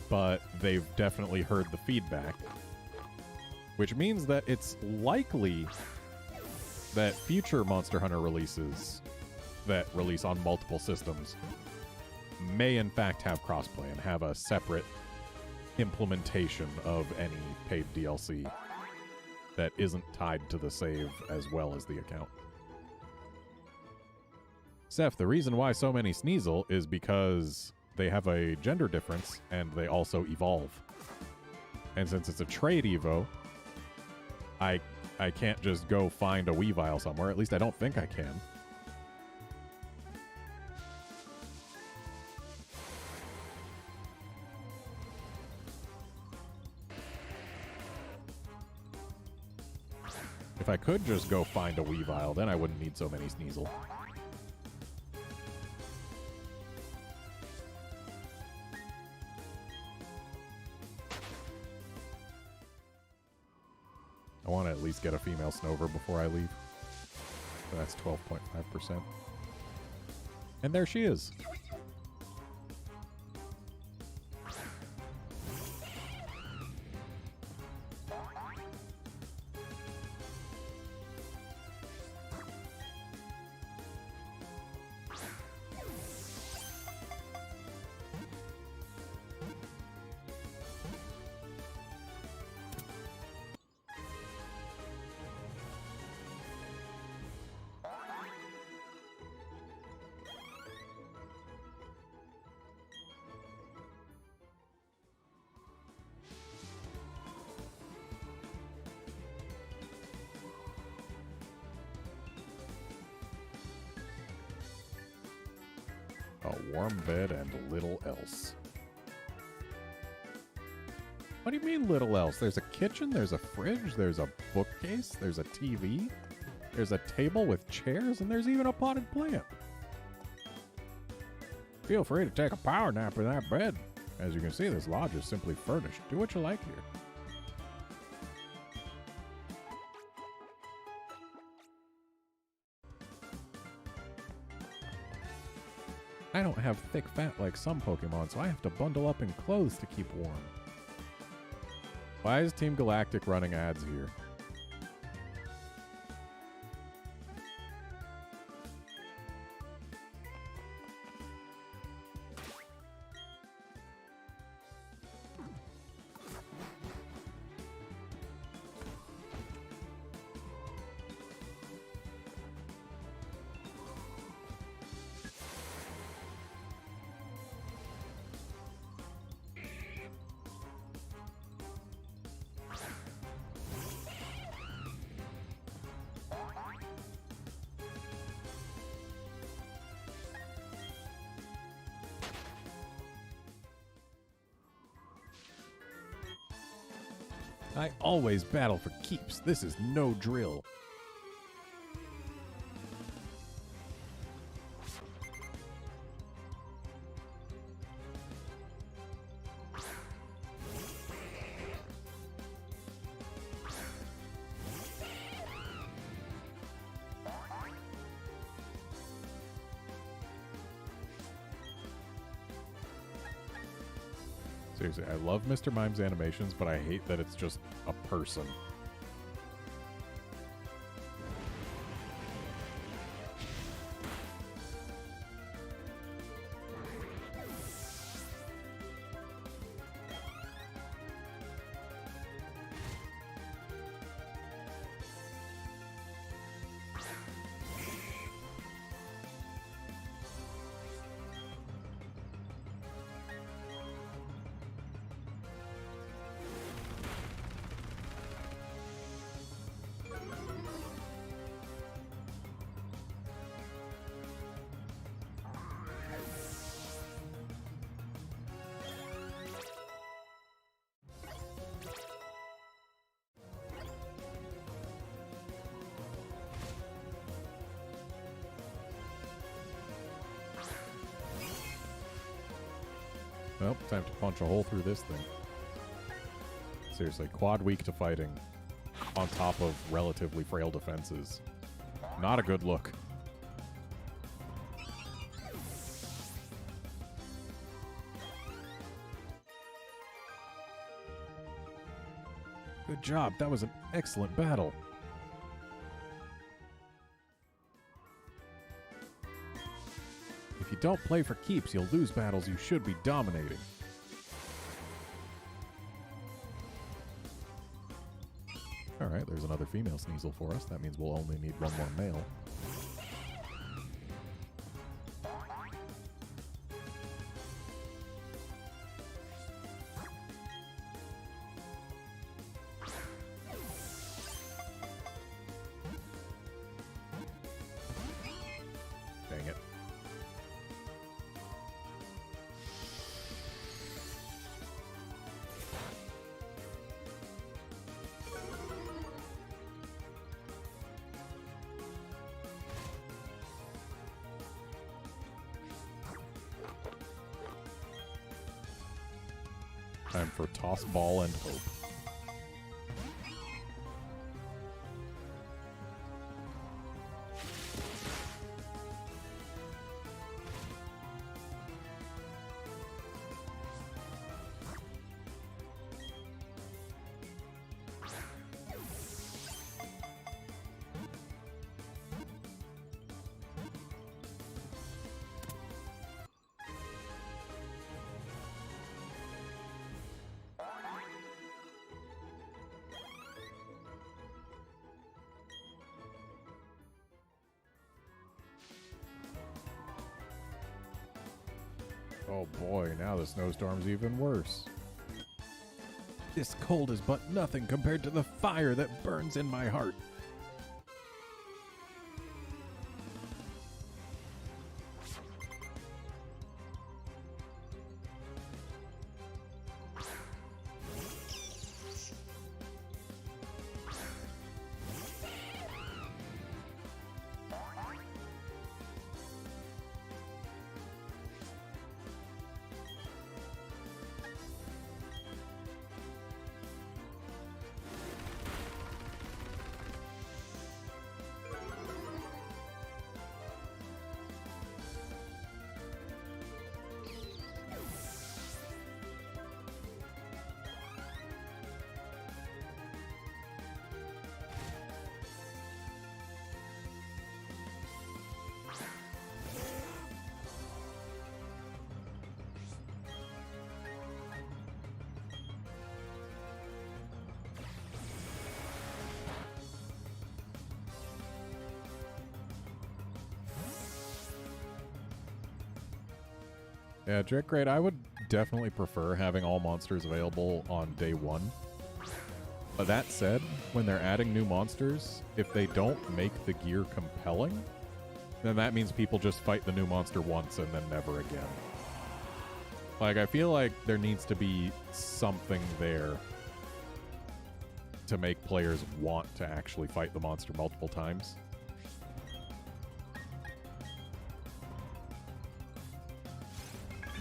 but they've definitely heard the feedback. Which means that it's likely that future Monster Hunter releases that release on multiple systems may in fact have crossplay and have a separate implementation of any paid DLC that isn't tied to the save as well as the account. Seth, the reason why so many Sneasel is because they have a gender difference and they also evolve. And since it's a trade Evo, I can't just go find a Weavile somewhere. At least I don't think I can. If I could just go find a Weavile, then I wouldn't need so many Sneasel. I want to at least get a female Snover before I leave. So that's 12.5%. And there she is. A warm bed and little else. What do you mean little else? There's a kitchen, there's a fridge, there's a bookcase, there's a TV, there's a table with chairs, and there's even a potted plant. Feel free to take a power nap in that bed. As you can see, this lodge is simply furnished. Do what you like here. I don't have thick fat like some Pokemon, so I have to bundle up in clothes to keep warm. Why is Team Galactic running ads here? I always battle for keeps. This is no drill. Seriously, I love Mr. Mime's animations, but I hate that it's just a person. Well, time to punch a hole through this thing. Seriously, quad weak to fighting on top of relatively frail defenses. Not a good look. Good job. That was an excellent battle. If you don't play for keeps, you'll lose battles you should be dominating. Alright, there's another female Sneasel for us. That means we'll only need one more male. Dang it. Time for toss ball and hope. Oh boy, now the snowstorm's even worse. This cold is but nothing compared to the fire that burns in my heart. Yeah, Drake Grade, I would definitely prefer having all monsters available on day one. But that said, when they're adding new monsters, if they don't make the gear compelling, then that means people just fight the new monster once and then never again. Like, I feel like there needs to be something there to make players want to actually fight the monster multiple times.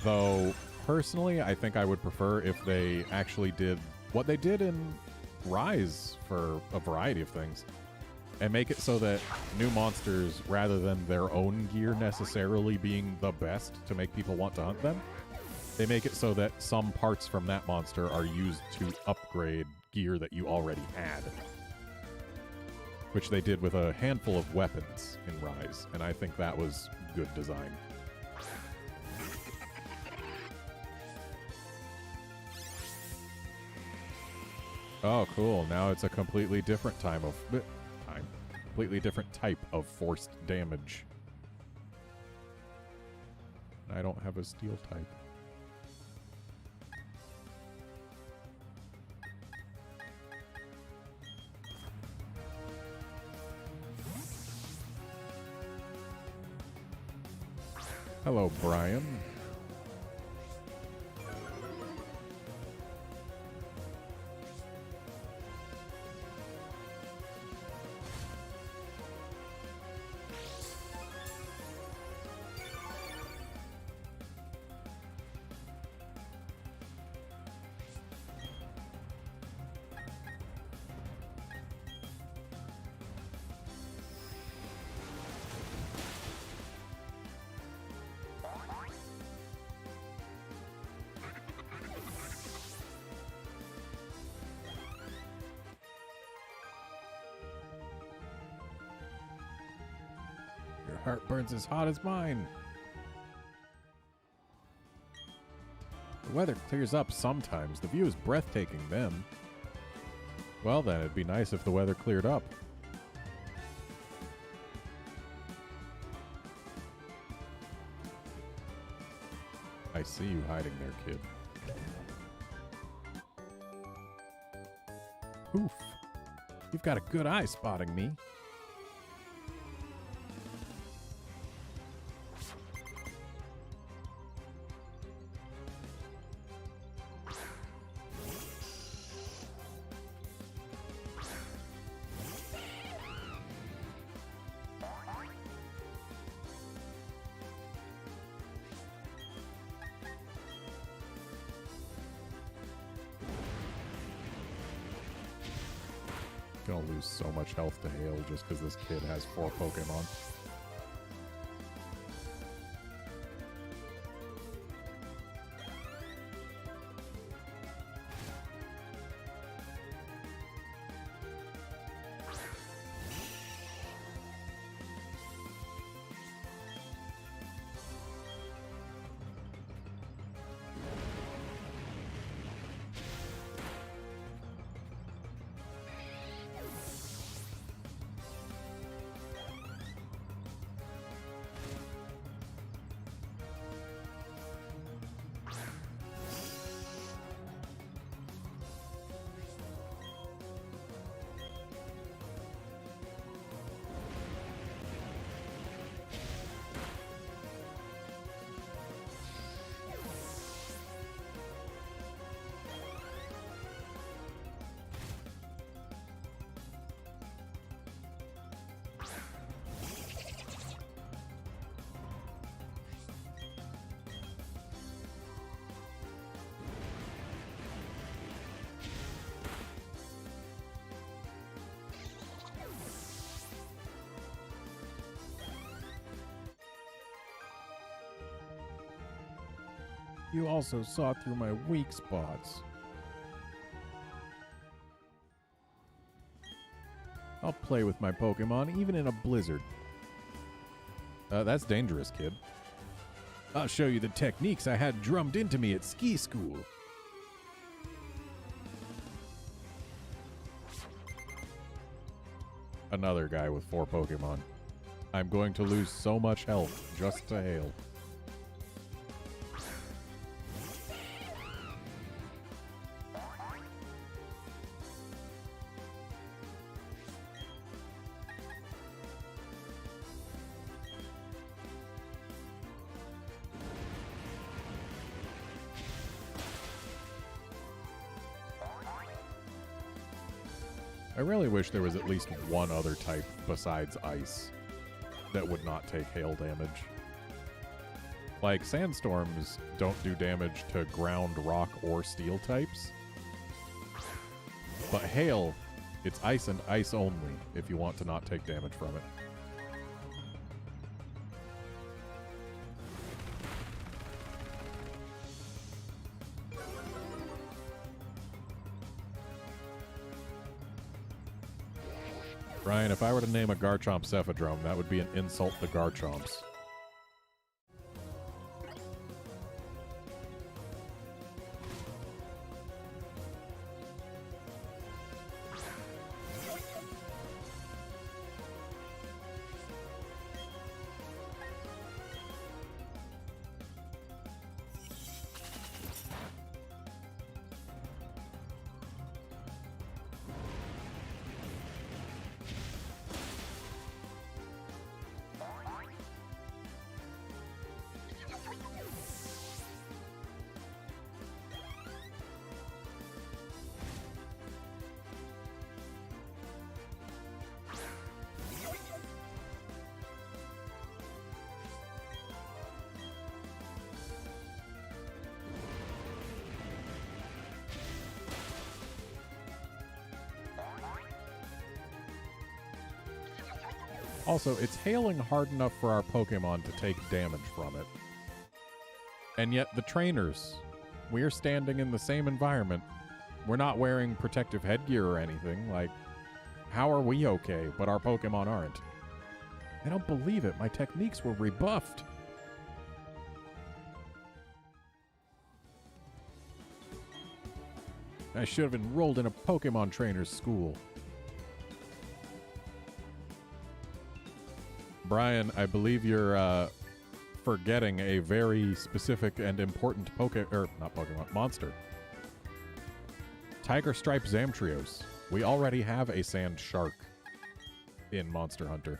Though, personally, I think I would prefer if they actually did what they did in Rise for a variety of things. And make it so that new monsters, rather than their own gear necessarily being the best to make people want to hunt them, They make it so that some parts from that monster are used to upgrade gear that you already had. Which they did with a handful of weapons in Rise, and I think that was good design. Oh, cool. Now it's a completely different completely different type of forced damage. I don't have a steel type. Hello, Brian. Heart burns as hot as mine. The weather clears up sometimes. The view is breathtaking then. Well then, it'd be nice if the weather cleared up. I see you hiding there, kid. Oof. You've got a good eye spotting me. Gonna lose so much health to Hail just because this kid has 4 Pokemon. You also saw through my weak spots. I'll play with my Pokemon even in a blizzard. That's dangerous, kid. I'll show you the techniques I had drummed into me at ski school. Another guy with 4 Pokemon. I'm going to lose so much health just to Hail. I really wish there was at least one other type besides Ice that would not take Hail damage. Like, Sandstorms don't do damage to ground, rock, or steel types. But Hail, it's Ice and Ice only if you want to not take damage from it. Ryan, if I were to name a Garchomp Cephadrome, that would be an insult to Garchomps. Also, it's hailing hard enough for our Pokemon to take damage from it. And yet the trainers, we're standing in the same environment. We're not wearing protective headgear or anything. Like, how are we okay, but our Pokemon aren't? I don't believe it. My techniques were rebuffed. I should have enrolled in a Pokemon trainer's school. Brian, I believe you're forgetting a very specific and important monster. Tiger Stripe Zamtrios. We already have a sand shark in Monster Hunter.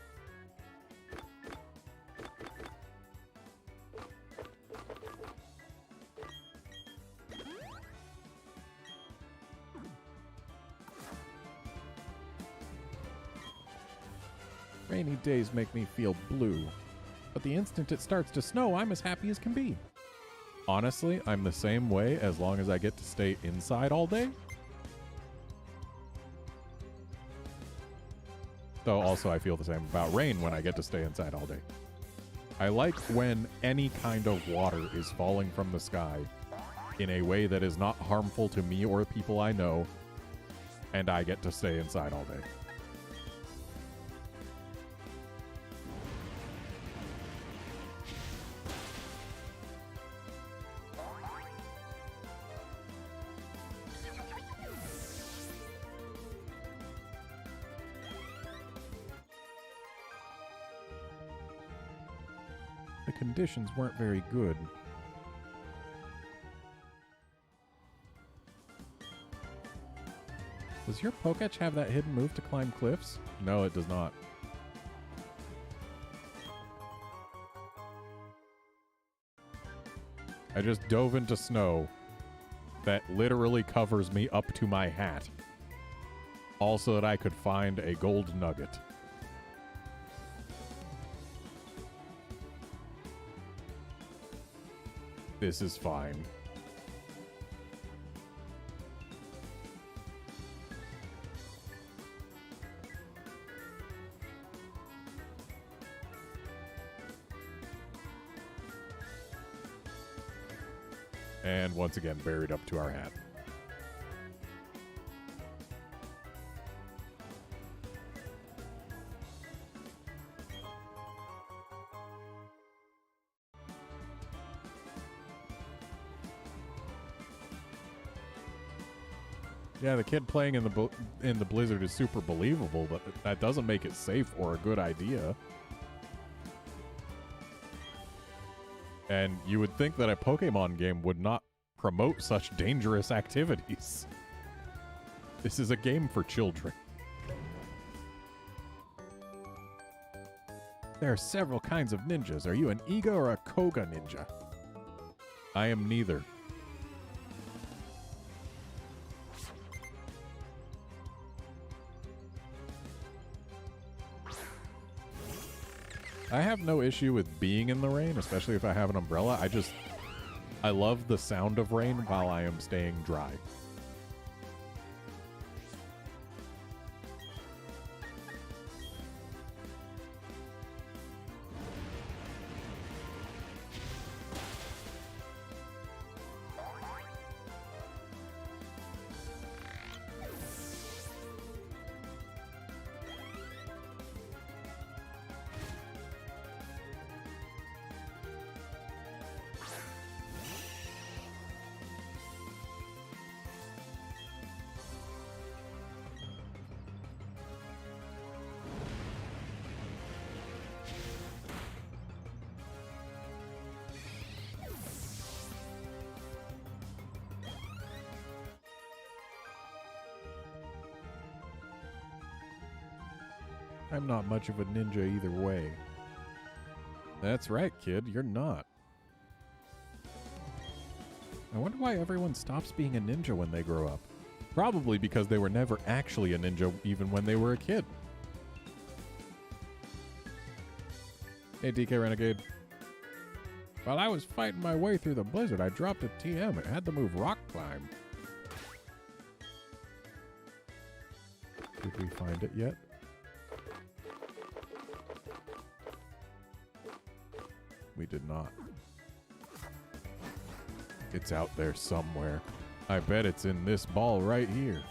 Rainy days make me feel blue, but the instant it starts to snow, I'm as happy as can be. Honestly, I'm the same way as long as I get to stay inside all day. Though also I feel the same about rain when I get to stay inside all day. I like when any kind of water is falling from the sky in a way that is not harmful to me or people I know, and I get to stay inside all day. Conditions weren't very good. Does your Poketch have that hidden move to climb cliffs? No, it does not. I just dove into snow that literally covers me up to my hat, all so that I could find a gold nugget. This is fine. And once again, buried up to our hat. Yeah, the kid playing in the blizzard is super believable, but that doesn't make it safe or a good idea. And you would think that a Pokemon game would not promote such dangerous activities. This is a game for children. There are several kinds of ninjas. Are you an Iga or a Koga ninja? I am neither. I have no issue with being in the rain, especially if I have an umbrella. I love the sound of rain while I am staying dry. I'm not much of a ninja either way. That's right, kid. You're not. I wonder why everyone stops being a ninja when they grow up. Probably because they were never actually a ninja even when they were a kid. Hey, DK Renegade. While I was fighting my way through the blizzard, I dropped a TM. It had to move rock climb. Did we find it yet? We did not. It's out there somewhere. I bet it's in this ball right here.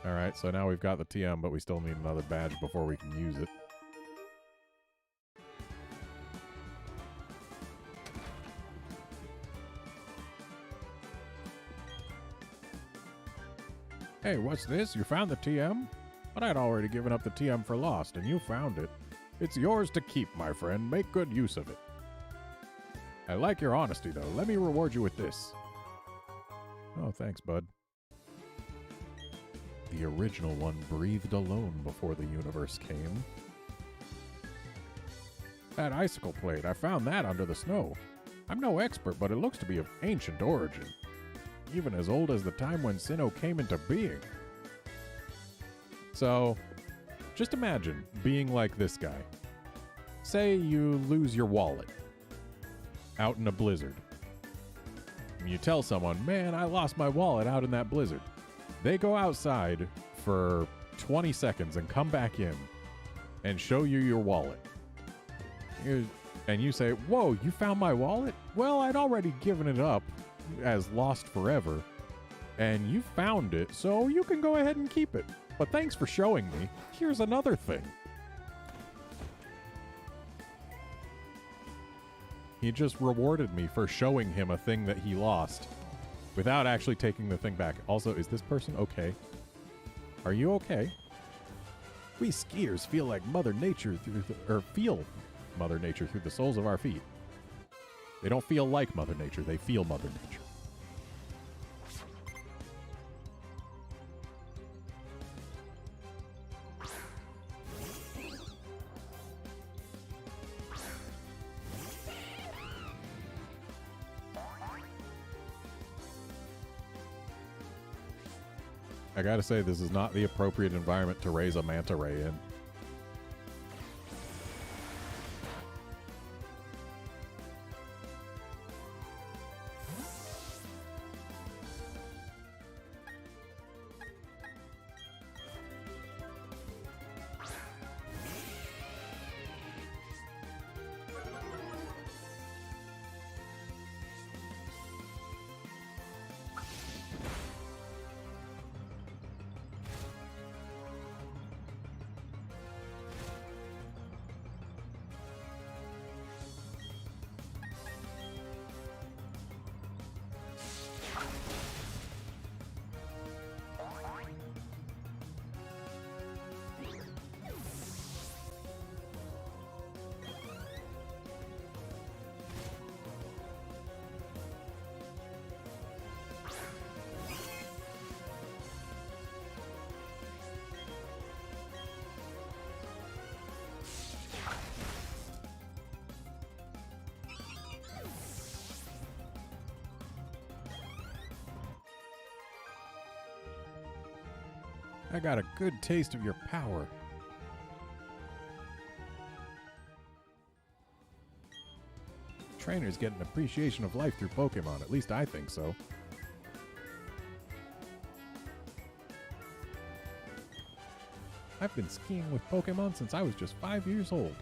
Alright, so now we've got the TM, but we still need another badge before we can use it. Hey, what's this? You found the TM? But I'd already given up the TM for lost, and you found it. It's yours to keep, my friend. Make good use of it. I like your honesty, though. Let me reward you with this. Oh, thanks, bud. The original one breathed alone before the universe came. That icicle plate, I found that under the snow. I'm no expert, but it looks to be of ancient origin. Even as old as the time when Sinnoh came into being. So, just imagine being like this guy. Say you lose your wallet out in a blizzard. And you tell someone, man, I lost my wallet out in that blizzard. They go outside for 20 seconds and come back in and show you your wallet. And you say, whoa, you found my wallet? Well, I'd already given it up as lost forever, and you found it, so you can go ahead and keep it. But thanks for showing me. Here's another thing. He just rewarded me for showing him a thing that he lost without actually taking the thing back. Also, is this person okay? Are you okay? We skiers feel like Mother Nature feel Mother Nature through the soles of our feet. They don't feel like Mother Nature, they feel Mother Nature. I gotta say, this is not the appropriate environment to raise a manta ray in. I got a good taste of your power. Trainers get an appreciation of life through Pokemon. At least I think so. I've been skiing with Pokemon since I was just 5 years old.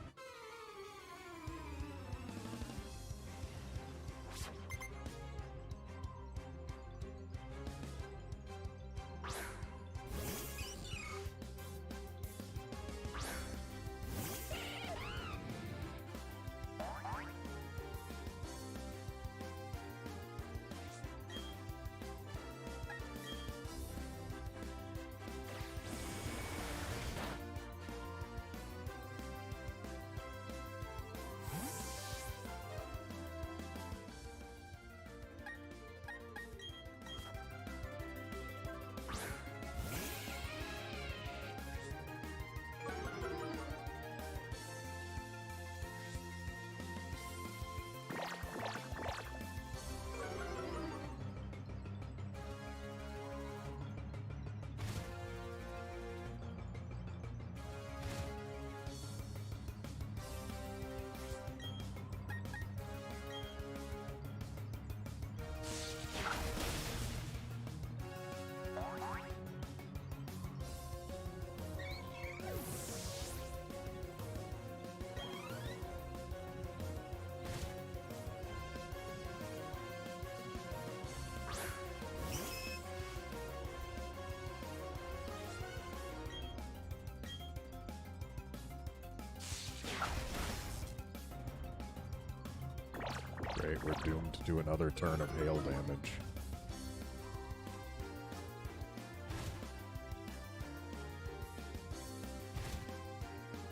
great. We're doomed to another turn of hail damage.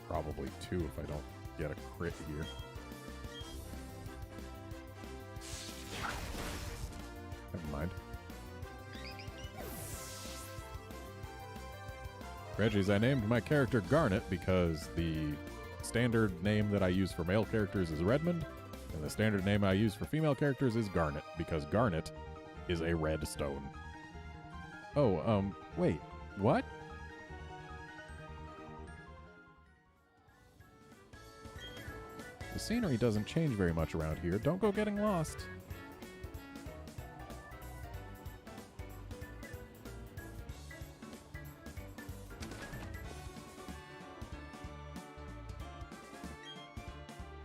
Probably 2 if I don't get a crit here. Never mind. Reggie's, I named my character Garnet because the standard name that I use for male characters is Redmond, and the standard name I use for female characters is Garnet, because Garnet is a red stone. Oh, wait, what? The scenery doesn't change very much around here. Don't go getting lost.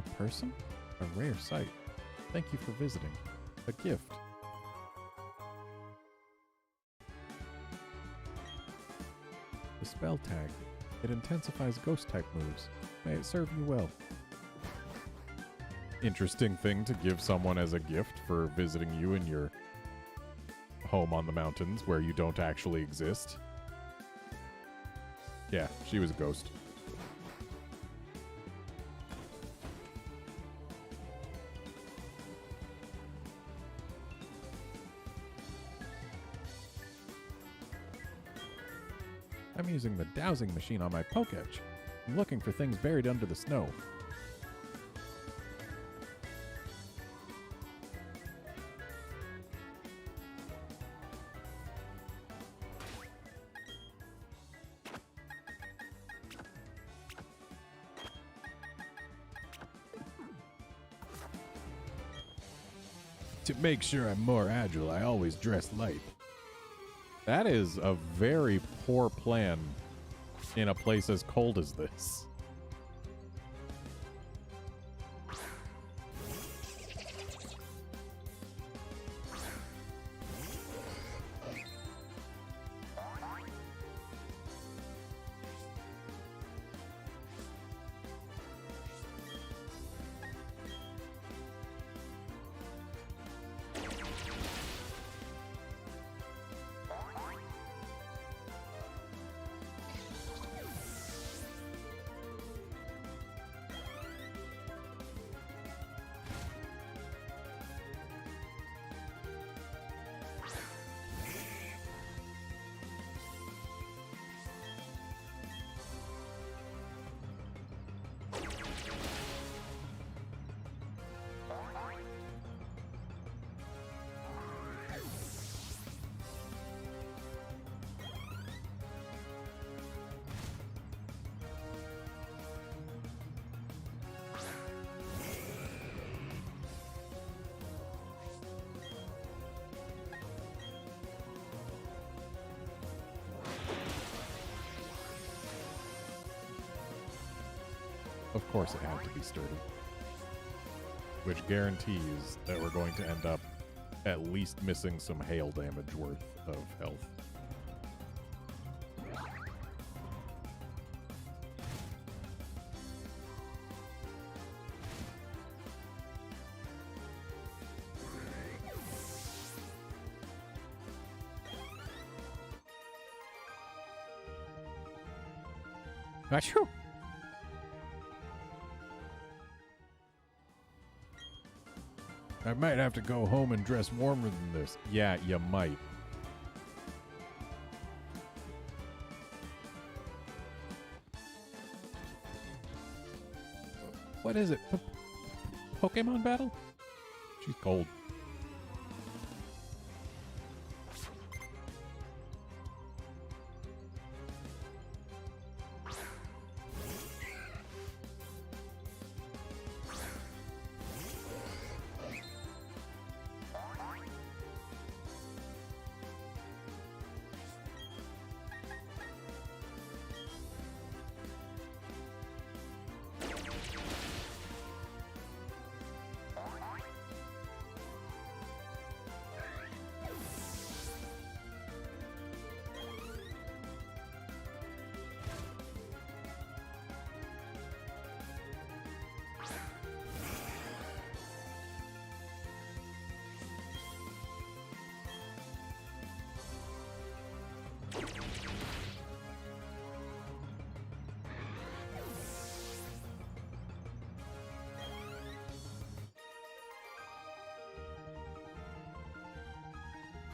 A person? A rare sight. Thank you for visiting. A gift. The spell tag. It intensifies ghost-type moves. May it serve you well. Interesting thing to give someone as a gift for visiting you in your home on the mountains where you don't actually exist. Yeah, she was a ghost. I'm using the dowsing machine on my Pokétch. I'm looking for things buried under the snow. To make sure I'm more agile, I always dress light. That is a very poor plan in a place as cold as this. Of course it had to be sturdy. Which guarantees that we're going to end up at least missing some hail damage worth of health. Achoo! I might have to go home and dress warmer than this. Yeah, you might. What is it? Pokemon battle? She's cold.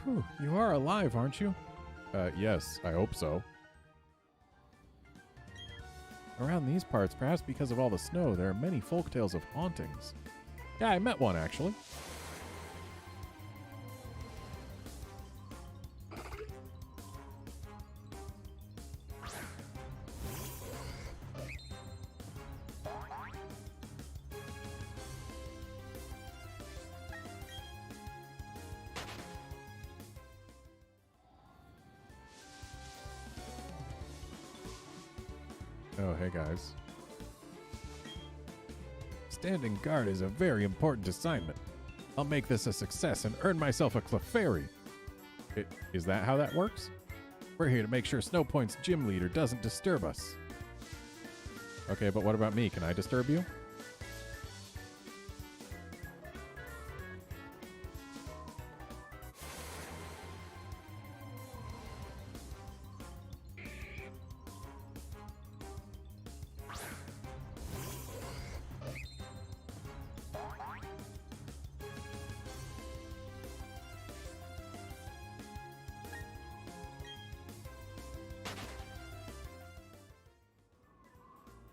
Whew, you are alive, aren't you? Yes, I hope so. Around these parts, perhaps because of all the snow, there are many folktales of hauntings. Yeah, I met one, actually. Oh, hey guys. Standing guard is a very important assignment. I'll make this a success and earn myself a Clefairy. Is that how that works? We're here to make sure Snowpoint's gym leader doesn't disturb us. Okay, but what about me? Can I disturb you?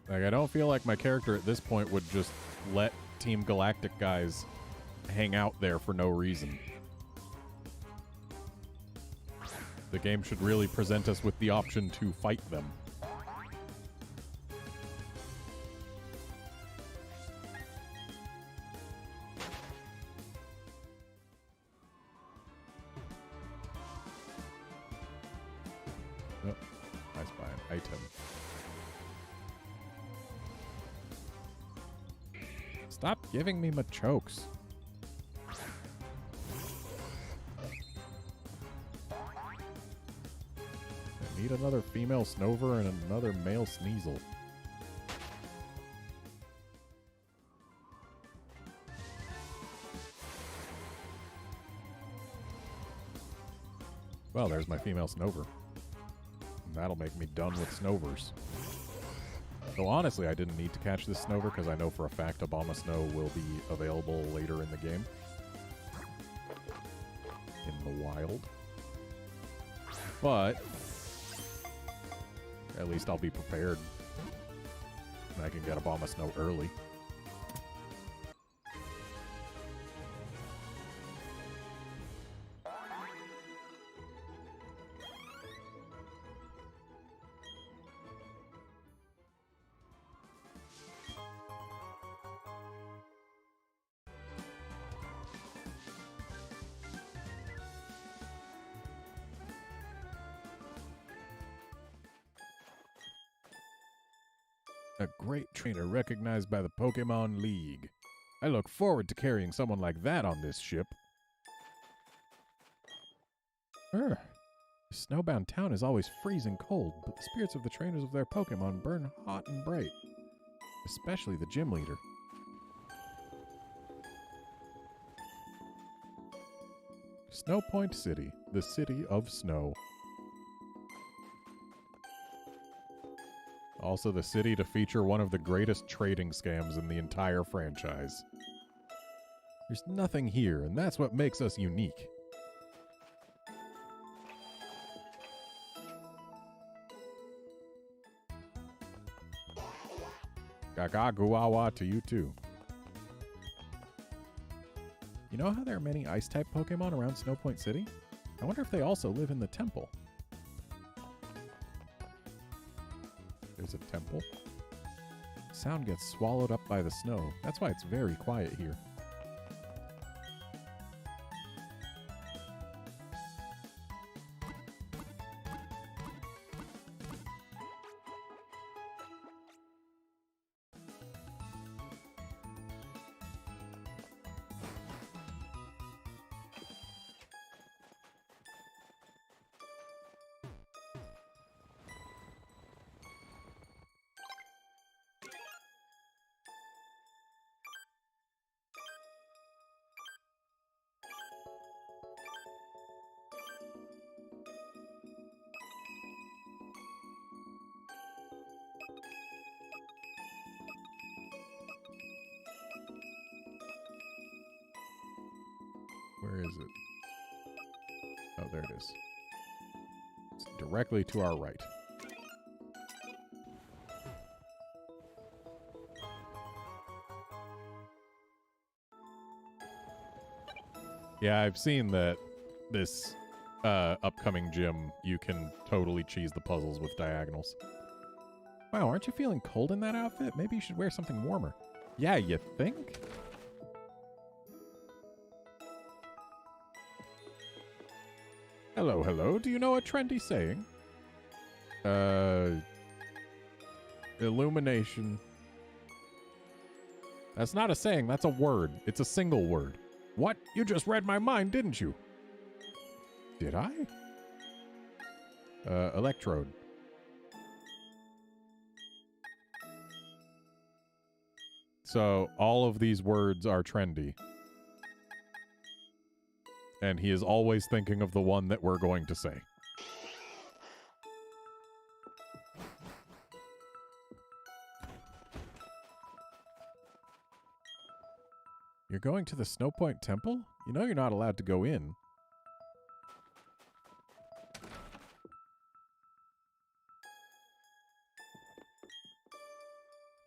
Like, I don't feel like my character at this point would just let Team Galactic guys hang out there for no reason. The game should really present us with the option to fight them. Oh, I spy an item. Stop giving me Machokes. I need another female Snover and another male Sneasel. Well, there's my female Snover. And that'll make me done with Snovers. So honestly, I didn't need to catch this Snover because I know for a fact Obama Snow will be available later in the game. In the wild. But at least I'll be prepared. And I can get Obama Snow early. A great trainer recognized by the Pokémon League. I look forward to carrying someone like that on this ship. The snowbound town is always freezing cold, but the spirits of the trainers of their Pokémon burn hot and bright. Especially the gym leader. Snowpoint City, the city of snow. Also the city to feature one of the greatest trading scams in the entire franchise. There's nothing here, and that's what makes us unique. Gagaguawa to you too. You know how there are many Ice-type Pokemon around Snowpoint City? I wonder if they also live in the temple. There's a temple. Sound gets swallowed up by the snow. That's why it's very quiet here. Where is it? Oh, there it is. It's directly to our right. Yeah, I've seen that this upcoming gym, you can totally cheese the puzzles with diagonals. Wow, aren't you feeling cold in that outfit? Maybe you should wear something warmer. Yeah, you think? Hello, hello. Do you know a trendy saying? Illumination. That's not a saying, that's a word. It's a single word. What? You just read my mind, didn't you? Did I? Electrode. So, all of these words are trendy. And he is always thinking of the one that we're going to say. You're going to the Snowpoint Temple? You know you're not allowed to go in.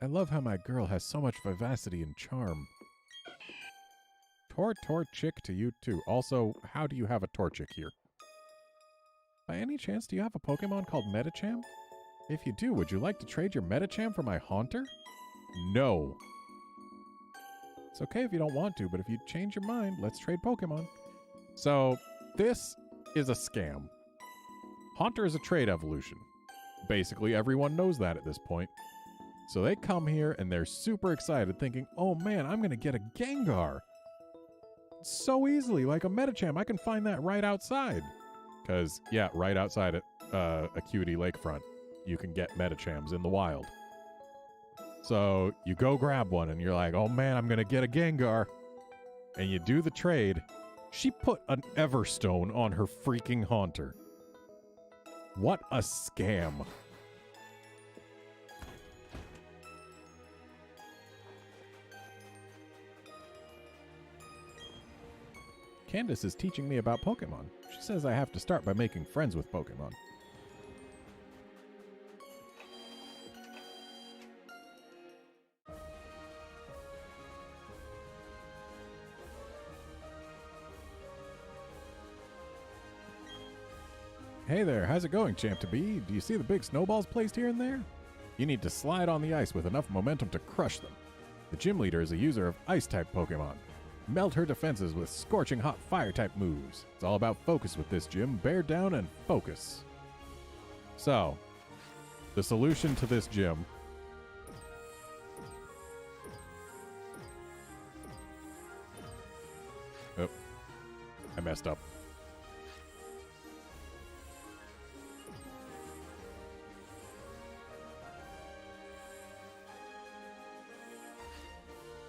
I love how my girl has so much vivacity and charm. Torchic to you too. Also, how do you have a Torchic here? By any chance, do you have a Pokemon called Medicham? If you do, would you like to trade your Medicham for my Haunter? No. It's okay if you don't want to, but if you change your mind, let's trade Pokemon. So, this is a scam. Haunter is a trait evolution. Basically, everyone knows that at this point. So they come here and they're super excited, thinking, oh man, I'm going to get a Gengar. So easily, like a Medicham. I can find that right outside. Because, yeah, right outside at Acuity Lakefront, you can get Medichams in the wild. So you go grab one and you're like, oh man, I'm going to get a Gengar. And you do the trade. She put an Everstone on her freaking Haunter. What a scam. Candace is teaching me about Pokemon. She says I have to start by making friends with Pokemon. Hey there, how's it going, Champ-to-Be? Do you see the big snowballs placed here and there? You need to slide on the ice with enough momentum to crush them. The gym leader is a user of Ice-type Pokemon. Melt her defenses with scorching hot Fire-type moves. It's all about focus with this gym. Bear down and focus. So, the solution to this gym... Oh, I messed up.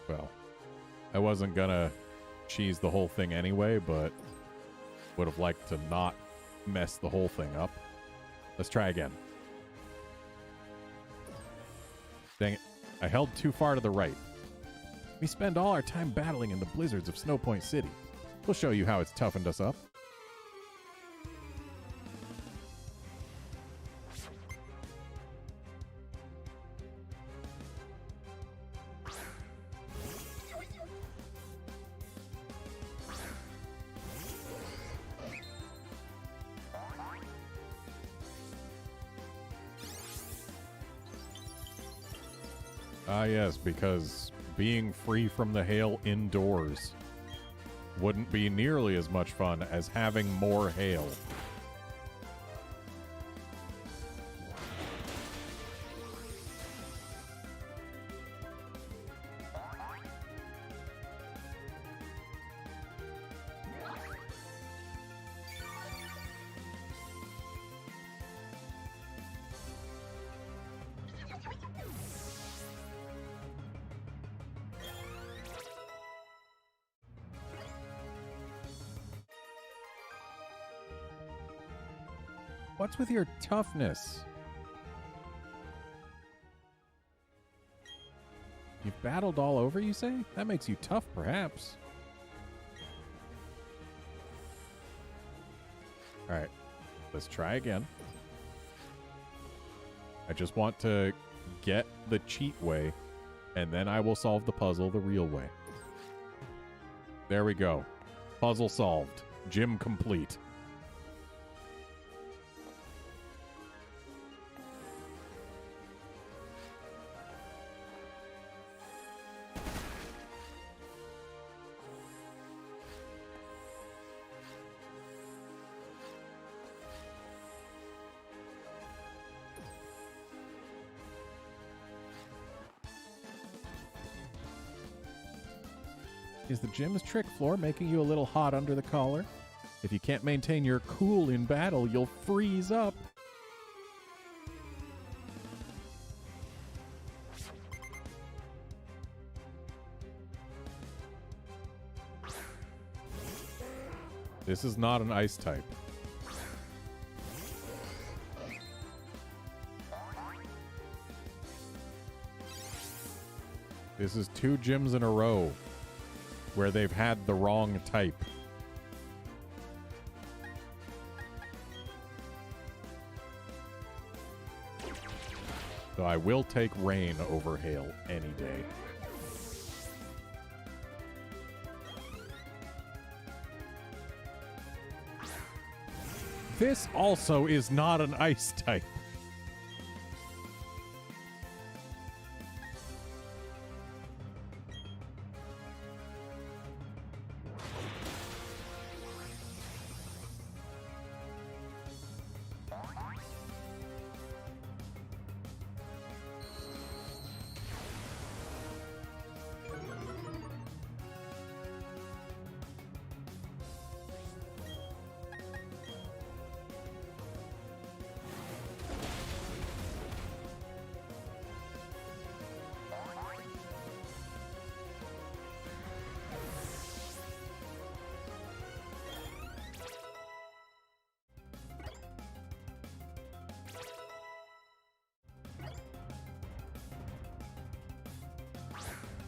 Well, I wasn't gonna cheese the whole thing anyway, but would have liked to not mess the whole thing up. Let's try again. Dang it. I held too far to the right. We spend all our time battling in the blizzards of Snowpoint City. We'll show you how it's toughened us up. Ah, yes, because being free from the hail indoors wouldn't be nearly as much fun as having more hail. What's with your toughness? You've battled all over, you say? That makes you tough, perhaps. Alright, let's try again. I just want to get the cheat way, and then I will solve the puzzle the real way. There we go. Puzzle solved. Gym complete. Is the gym's trick floor making you a little hot under the collar? If you can't maintain your cool in battle, you'll freeze up. This is not an ice type. This is 2 gyms in a row where they've had the wrong type. So I will take rain over hail any day. This also is not an ice type.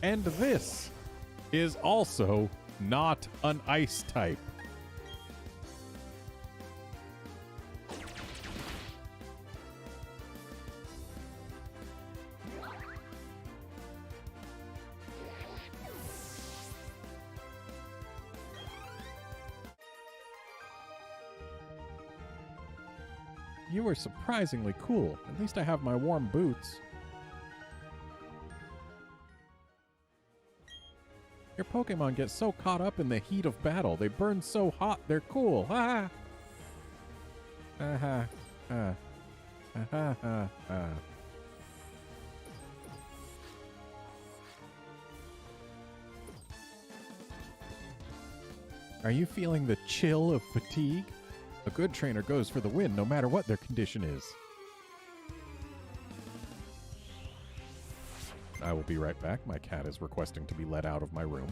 And this is also not an ice type. You were surprisingly cool. At least I have my warm boots. Your Pokemon get so caught up in the heat of battle. They burn so hot, they're cool. Ha ha. Ha ha. Ha ha ha ha. Are you feeling the chill of fatigue? A good trainer goes for the win no matter what their condition is. I will be right back. My cat is requesting to be let out of my room.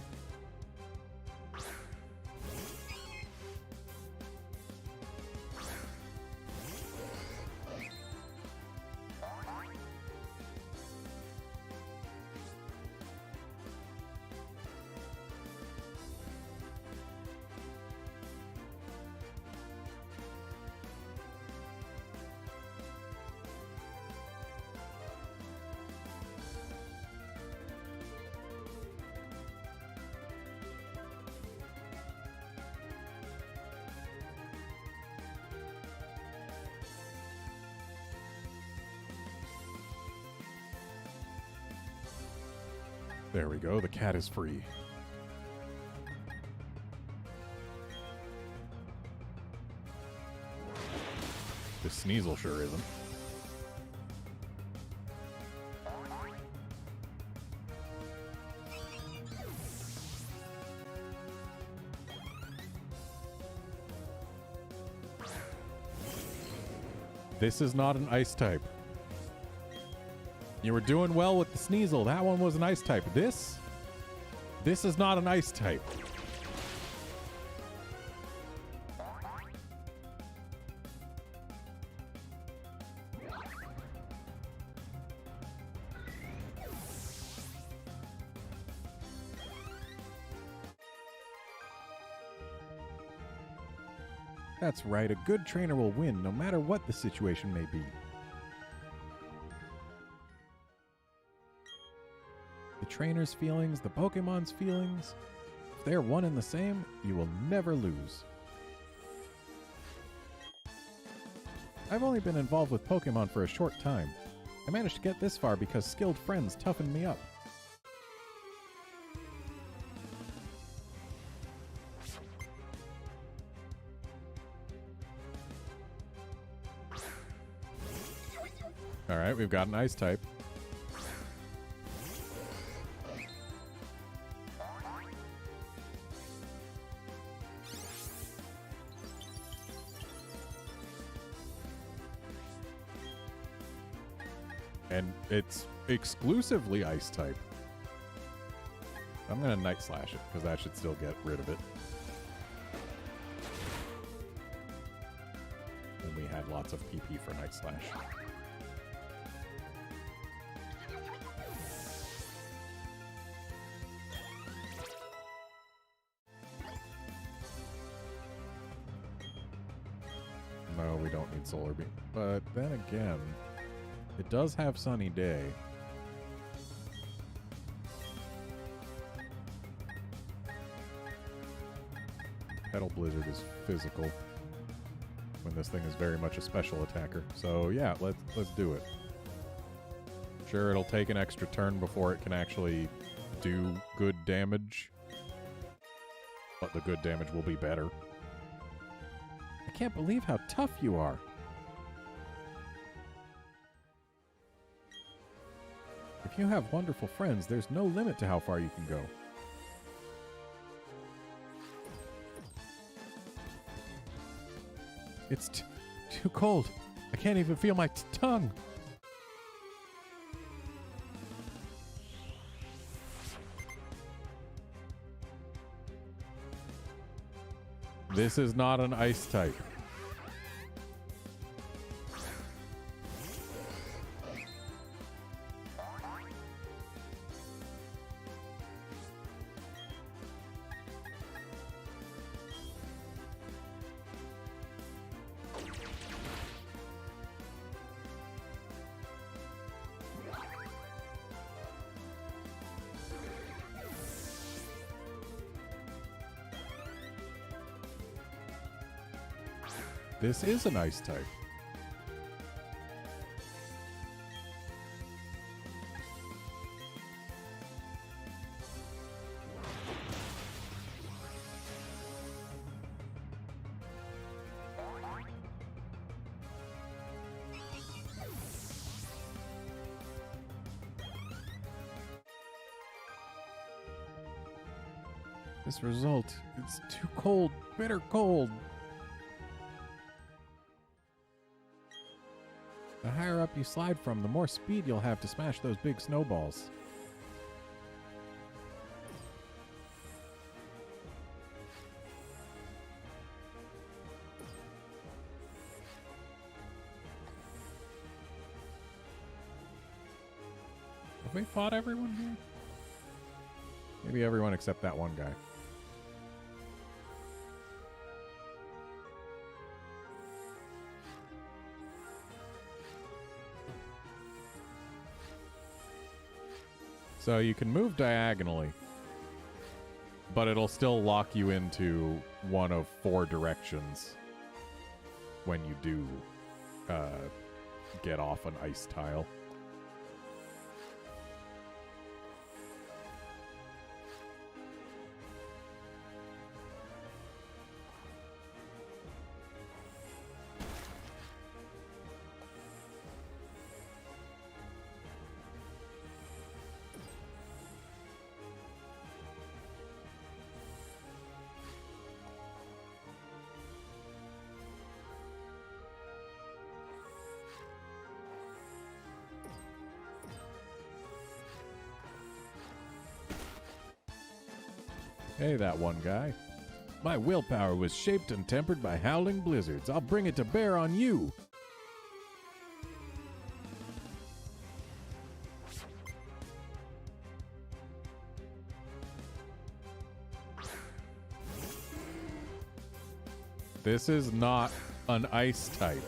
There we go. The cat is free. The Sneasel sure isn't. This is not an ice type. You were doing well with the Sneasel. That one was an ice type. This is not an ice type. That's right, a good trainer will win no matter what the situation may be. The trainer's feelings, the Pokemon's feelings, if they're one and the same, you will never lose. I've only been involved with Pokemon for a short time. I managed to get this far because skilled friends toughened me up. Alright, we've got an ice type. And it's exclusively ice type. I'm going to Night Slash it, because that should still get rid of it. And we had lots of PP for Night Slash. No, we don't need Solar Beam. But then again, it does have Sunny Day. Petal Blizzard is physical, when this thing is very much a special attacker. So yeah, let's do it. Sure, it'll take an extra turn before it can actually do good damage, but the good damage will be better. I can't believe how tough you are. If you have wonderful friends, there's no limit to how far you can go. It's too cold. I can't even feel my tongue. This is not an ice type. This is an ice type. This result, it's too cold, bitter cold. The higher up you slide from, the more speed you'll have to smash those big snowballs. Have we fought everyone here? Maybe everyone except that one guy. So you can move diagonally, but it'll still lock you into one of 4 directions when you do get off an ice tile. Hey, that one guy. My willpower was shaped and tempered by howling blizzards. I'll bring it to bear on you. This is not an ice type.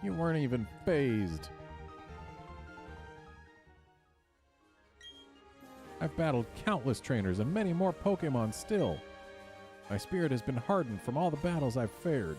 You weren't even phased. I've battled countless trainers and many more Pokemon still. My spirit has been hardened from all the battles I've fared.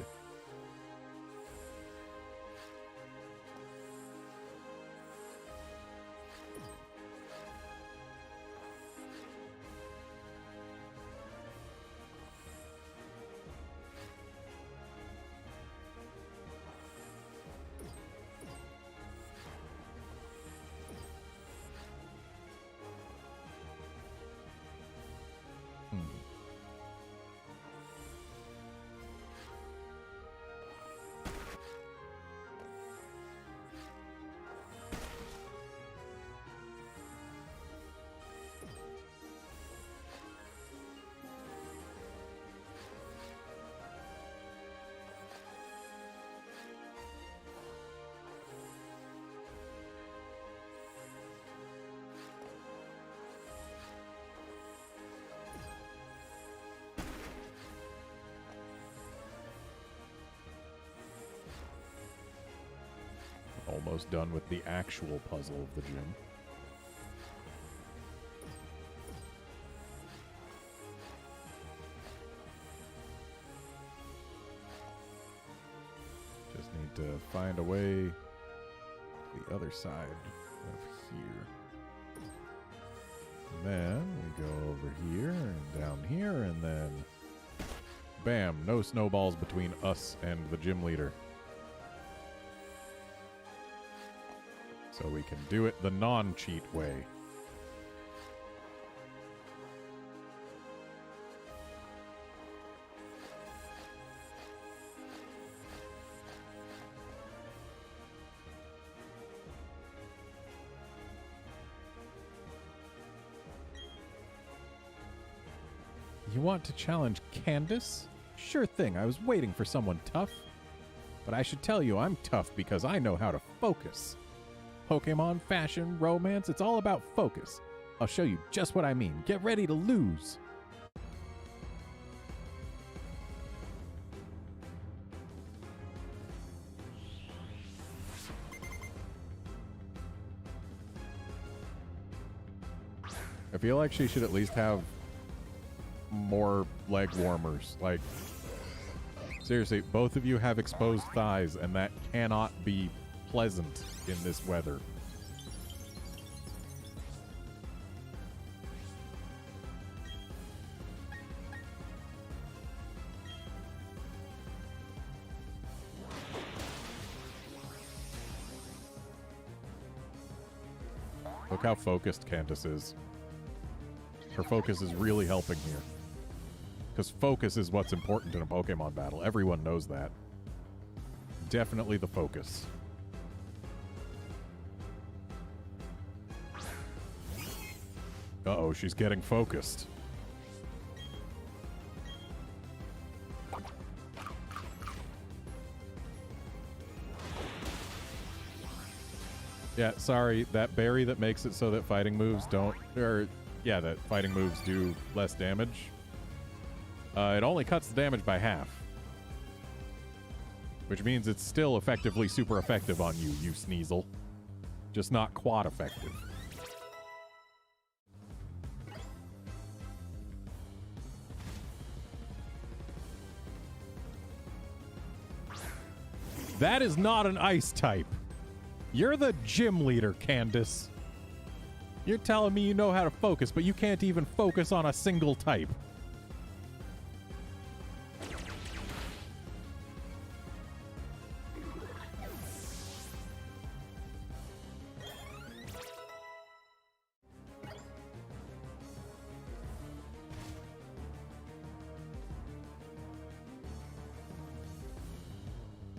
Almost done with the actual puzzle of the gym. Just need to find a way the other side of here. And then we go over here and down here, and then bam, no snowballs between us and the gym leader. So we can do it the non-cheat way. You want to challenge Candace? Sure thing, I was waiting for someone tough. But I should tell you I'm tough because I know how to focus. Pokemon, fashion, romance, it's all about focus. I'll show you just what I mean. Get ready to lose. I feel like she should at least have more leg warmers. Like, seriously, both of you have exposed thighs, and that cannot be pleasant in this weather. Look how focused Candace is. Her focus is really helping here. Because focus is what's important in a Pokemon battle. Everyone knows that. Definitely the focus. Uh-oh, she's getting focused. Yeah, sorry, that berry that makes it so that fighting moves don't... yeah, that fighting moves do less damage. It only cuts the damage by half. Which means it's still effectively super effective on you, you Sneasel. Just not quad effective. That is not an ice type. You're the gym leader, Candace. You're telling me you know how to focus, but you can't even focus on a single type.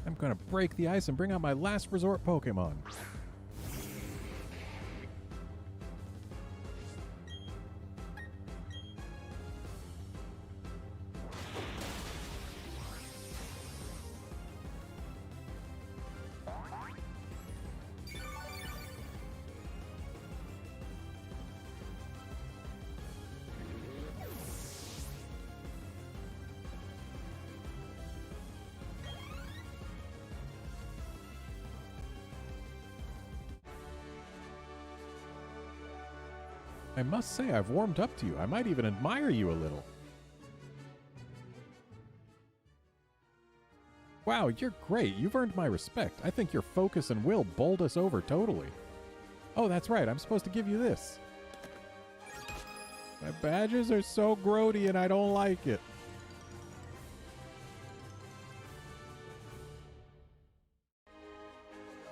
I'm gonna break the ice and bring out my last resort Pokemon. I must say, I've warmed up to you. I might even admire you a little. Wow, you're great. You've earned my respect. I think your focus and will bowled us over totally. Oh, that's right. I'm supposed to give you this. My badges are so grody and I don't like it.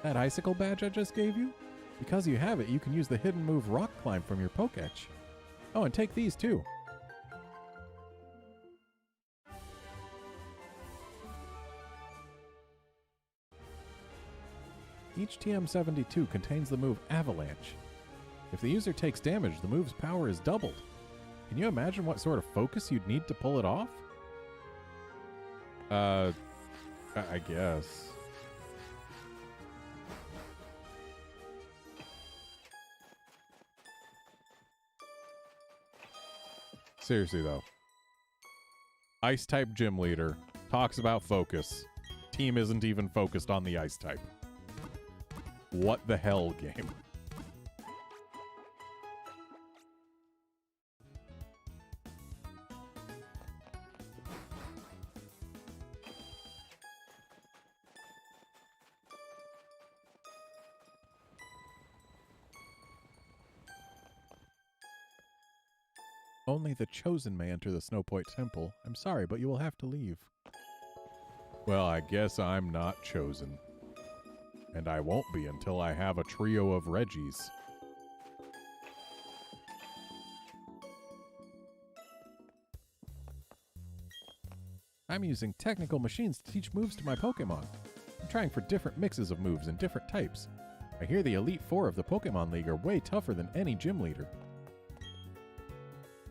That icicle badge I just gave you? Because you have it, you can use the hidden move Rock Climb from your Pokétch. Oh, and take these too. Each TM72 contains the move Avalanche. If the user takes damage, the move's power is doubled. Can you imagine what sort of focus you'd need to pull it off? I guess. Seriously, though. Ice-type gym leader talks about focus. Team isn't even focused on the Ice-type. What the hell, game? Only the chosen may enter the Snowpoint Temple. I'm sorry, but you will have to leave. Well, I guess I'm not chosen. And I won't be until I have a trio of Reggies. I'm using technical machines to teach moves to my Pokemon. I'm trying for different mixes of moves and different types. I hear the Elite Four of the Pokemon League are way tougher than any gym leader.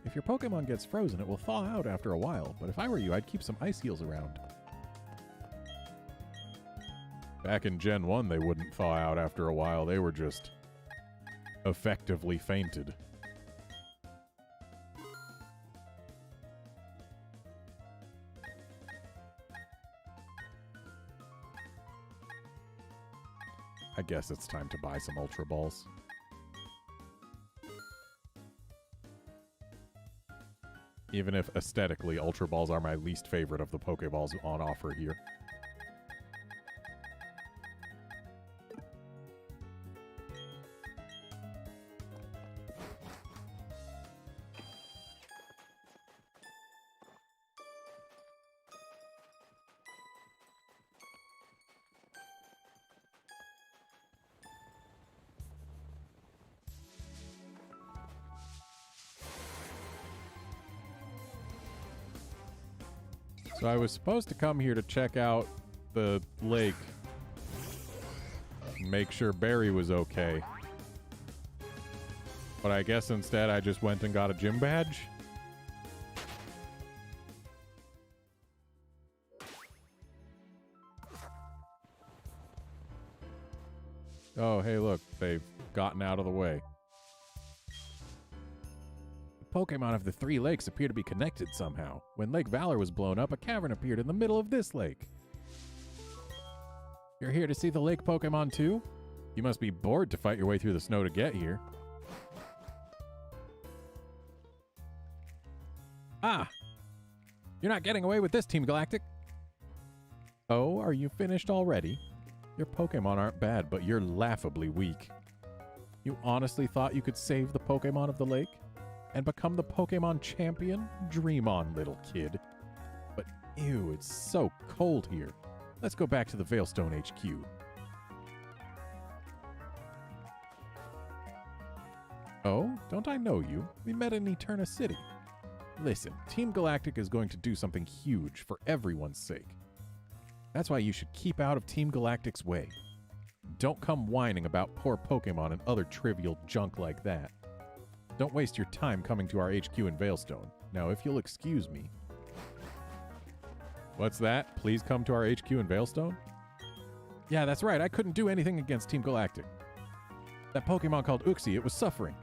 If your Pokemon gets frozen, it will thaw out after a while, but if I were you, I'd keep some ice heals around. Back in Gen 1, they wouldn't thaw out after a while. They were just effectively fainted. I guess it's time to buy some Ultra Balls. Even if aesthetically, Ultra Balls are my least favorite of the Pokeballs on offer here. So I was supposed to come here to check out the lake and make sure Barry was okay. But I guess instead I just went and got a gym badge. Oh, hey, look, they've gotten out of the way. Pokemon of the three lakes appear to be connected somehow. When Lake Valor was blown up, a cavern appeared in the middle of this lake. You're here to see the lake Pokemon too? You must be bored to fight your way through the snow to get here. Ah! You're not getting away with this, Team Galactic! Oh, are you finished already? Your Pokemon aren't bad, but you're laughably weak. You honestly thought you could save the Pokemon of the lake? And become the Pokemon champion? Dream on, little kid. But ew, it's so cold here. Let's go back to the Veilstone HQ. Oh, don't I know you? We met in Eterna City. Listen, Team Galactic is going to do something huge for everyone's sake. That's why you should keep out of Team Galactic's way. Don't come whining about poor Pokemon and other trivial junk like that. Don't waste your time coming to our HQ in Veilstone. Now, if you'll excuse me... What's that? Please come to our HQ in Veilstone? Yeah, that's right. I couldn't do anything against Team Galactic. That Pokemon called Uxie, it was suffering.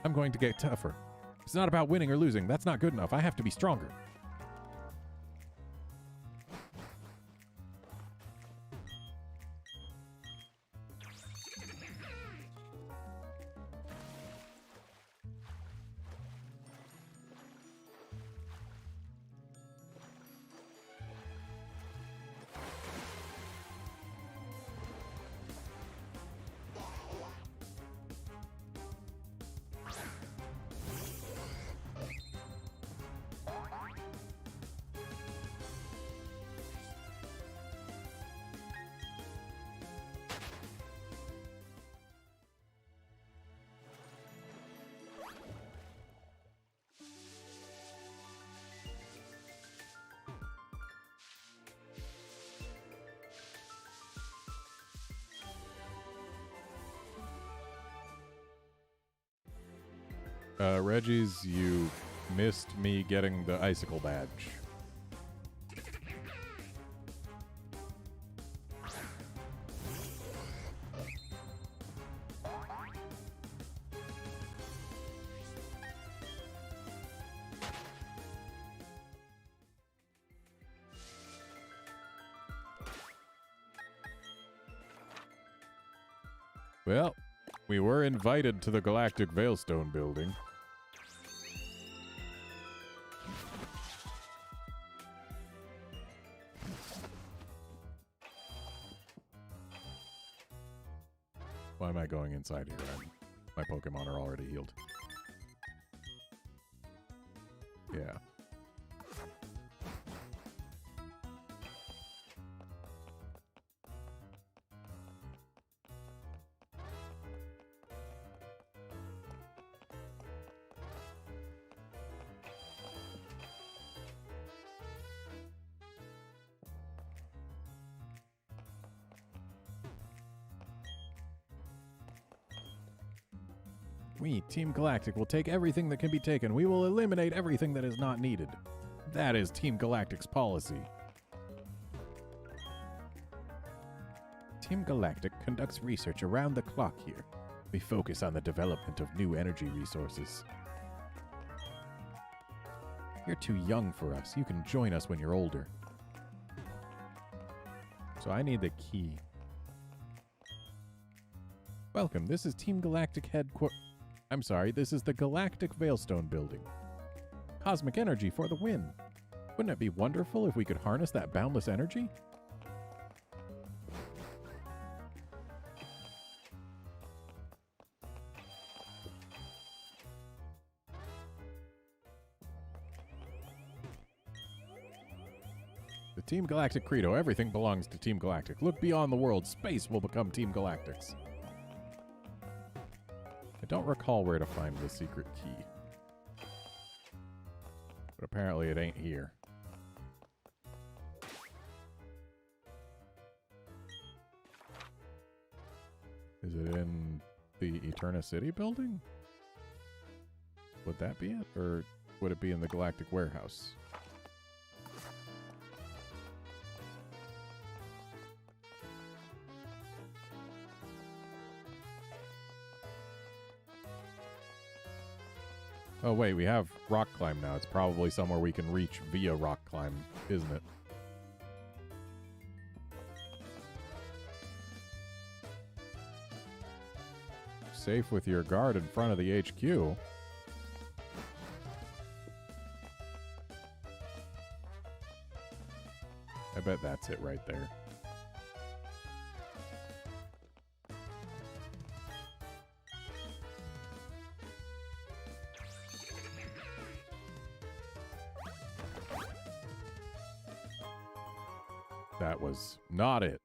I'm going to get tougher. It's not about winning or losing. That's not good enough. I have to be stronger. Reggie's, you missed me getting the icicle badge. Well, we were invited to the Galactic Veilstone building. Why am I going inside here? My Pokemon are already healed. Yeah. We, Team Galactic, will take everything that can be taken. We will eliminate everything that is not needed. That is Team Galactic's policy. Team Galactic conducts research around the clock here. We focus on the development of new energy resources. You're too young for us. You can join us when you're older. So I need the key. Welcome, this is Team Galactic headquarters. I'm sorry, this is the Galactic Veilstone building. Cosmic energy for the win. Wouldn't it be wonderful if we could harness that boundless energy? The Team Galactic credo, everything belongs to Team Galactic. Look beyond the world, space will become Team Galactic's. I don't recall where to find the secret key. But apparently it ain't here. Is it in the Eterna City building? Would that be it? Or would it be in the Galactic Warehouse? Oh wait, we have rock climb now. It's probably somewhere we can reach via rock climb, isn't it? Safe with your guard in front of the HQ. I bet that's it right there. That was not it.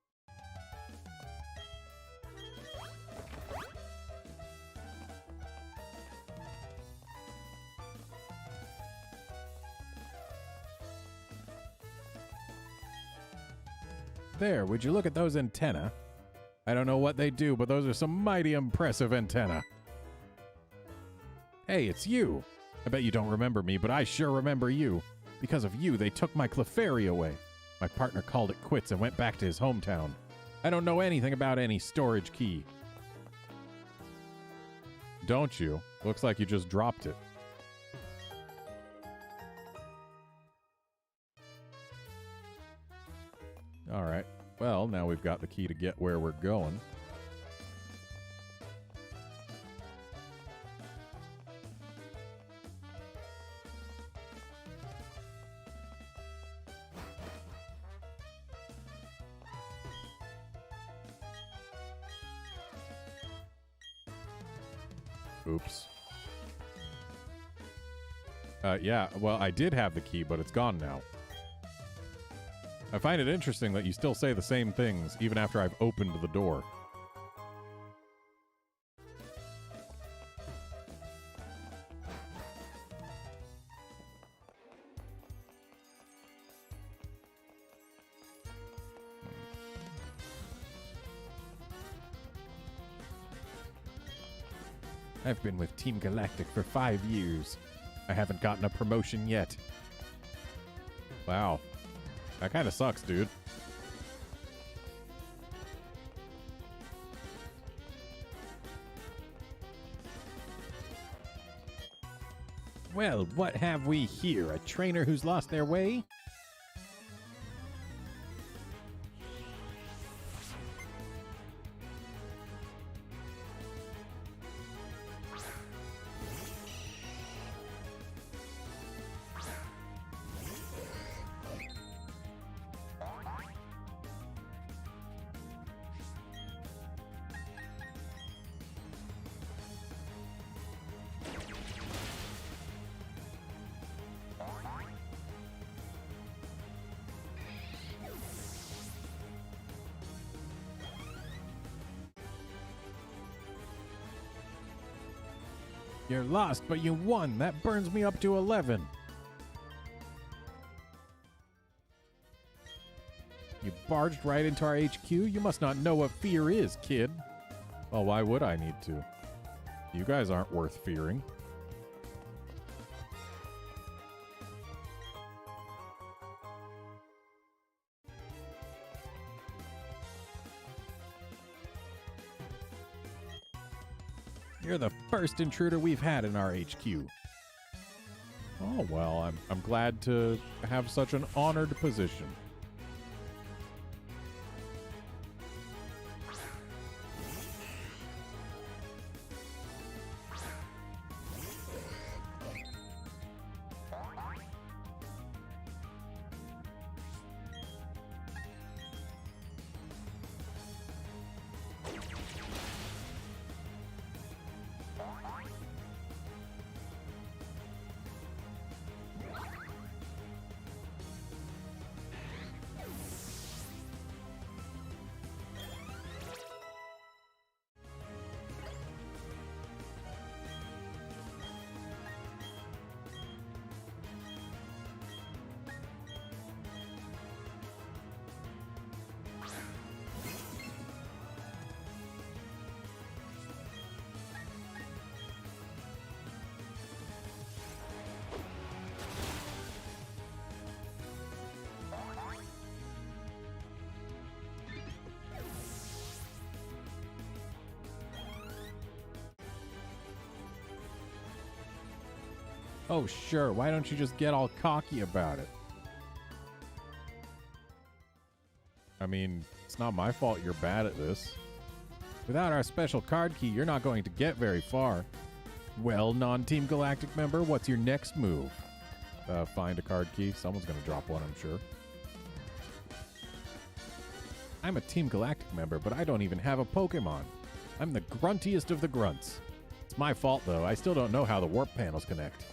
There, would you look at those antennae? I don't know what they do, but those are some mighty impressive antennae. Hey, it's you. I bet you don't remember me, but I sure remember you. Because of you, they took my Clefairy away. My partner called it quits and went back to his hometown. I don't know anything about any storage key. Don't you? Looks like you just dropped it. Alright. Well, now we've got the key to get where we're going. Oops. Yeah, well, I did have the key, but it's gone now. I find it interesting that you still say the same things, even after I've opened the door. I've been with Team Galactic for 5 years. I haven't gotten a promotion yet. Wow. That kind of sucks, dude. Well, what have we here? A trainer who's lost their way? You're lost, but you won. That burns me up to 11. You barged right into our HQ? You must not know what fear is, kid. Well, why would I need to? You guys aren't worth fearing. You're the first intruder we've had in our HQ. Oh, well, I'm glad to have such an honored position. Oh, sure. Why don't you just get all cocky about it? I mean, it's not my fault you're bad at this. Without our special card key, you're not going to get very far. Well, non-Team Galactic member, what's your next move? Find a card key. Someone's going to drop one, I'm sure. I'm a Team Galactic member, but I don't even have a Pokemon. I'm the gruntiest of the grunts. It's my fault, though. I still don't know how the warp panels connect.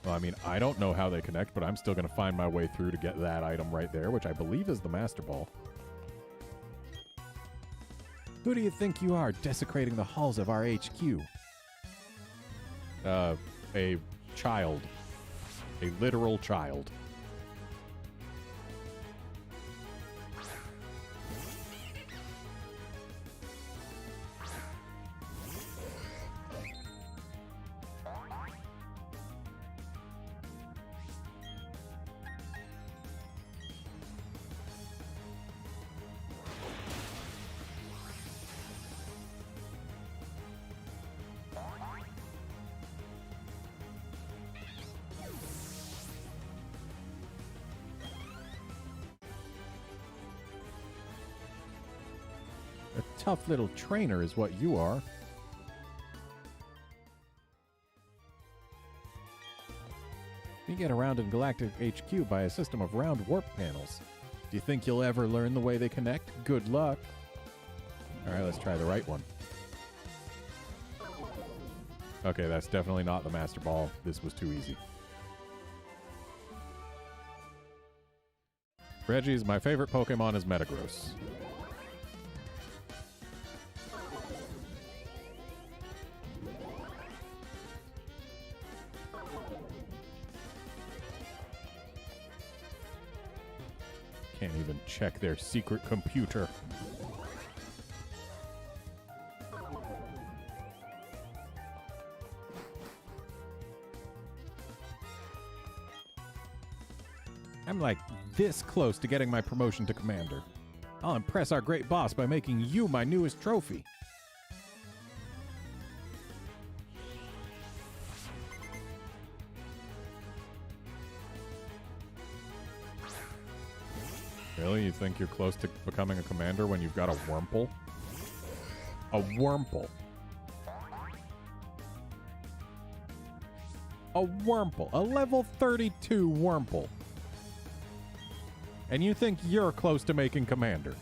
Well, I mean, I don't know how they connect, but I'm still going to find my way through to get that item right there, which I believe is the Master Ball. Who do you think you are, desecrating the halls of our HQ? A child. A literal child. A tough little trainer is what you are. You get around in Galactic HQ by a system of round warp panels. Do you think you'll ever learn the way they connect? Good luck. Alright, let's try the right one. Okay, that's definitely not the Master Ball. This was too easy. Reggie's, my favorite Pokemon is Metagross. Can't even check their secret computer. I'm like this close to getting my promotion to Commander. I'll impress our great boss by making you my newest trophy. Really? You think you're close to becoming a commander when you've got a Wurmple? A Wurmple. A Wurmple. A level 32 Wurmple. And you think you're close to making commander?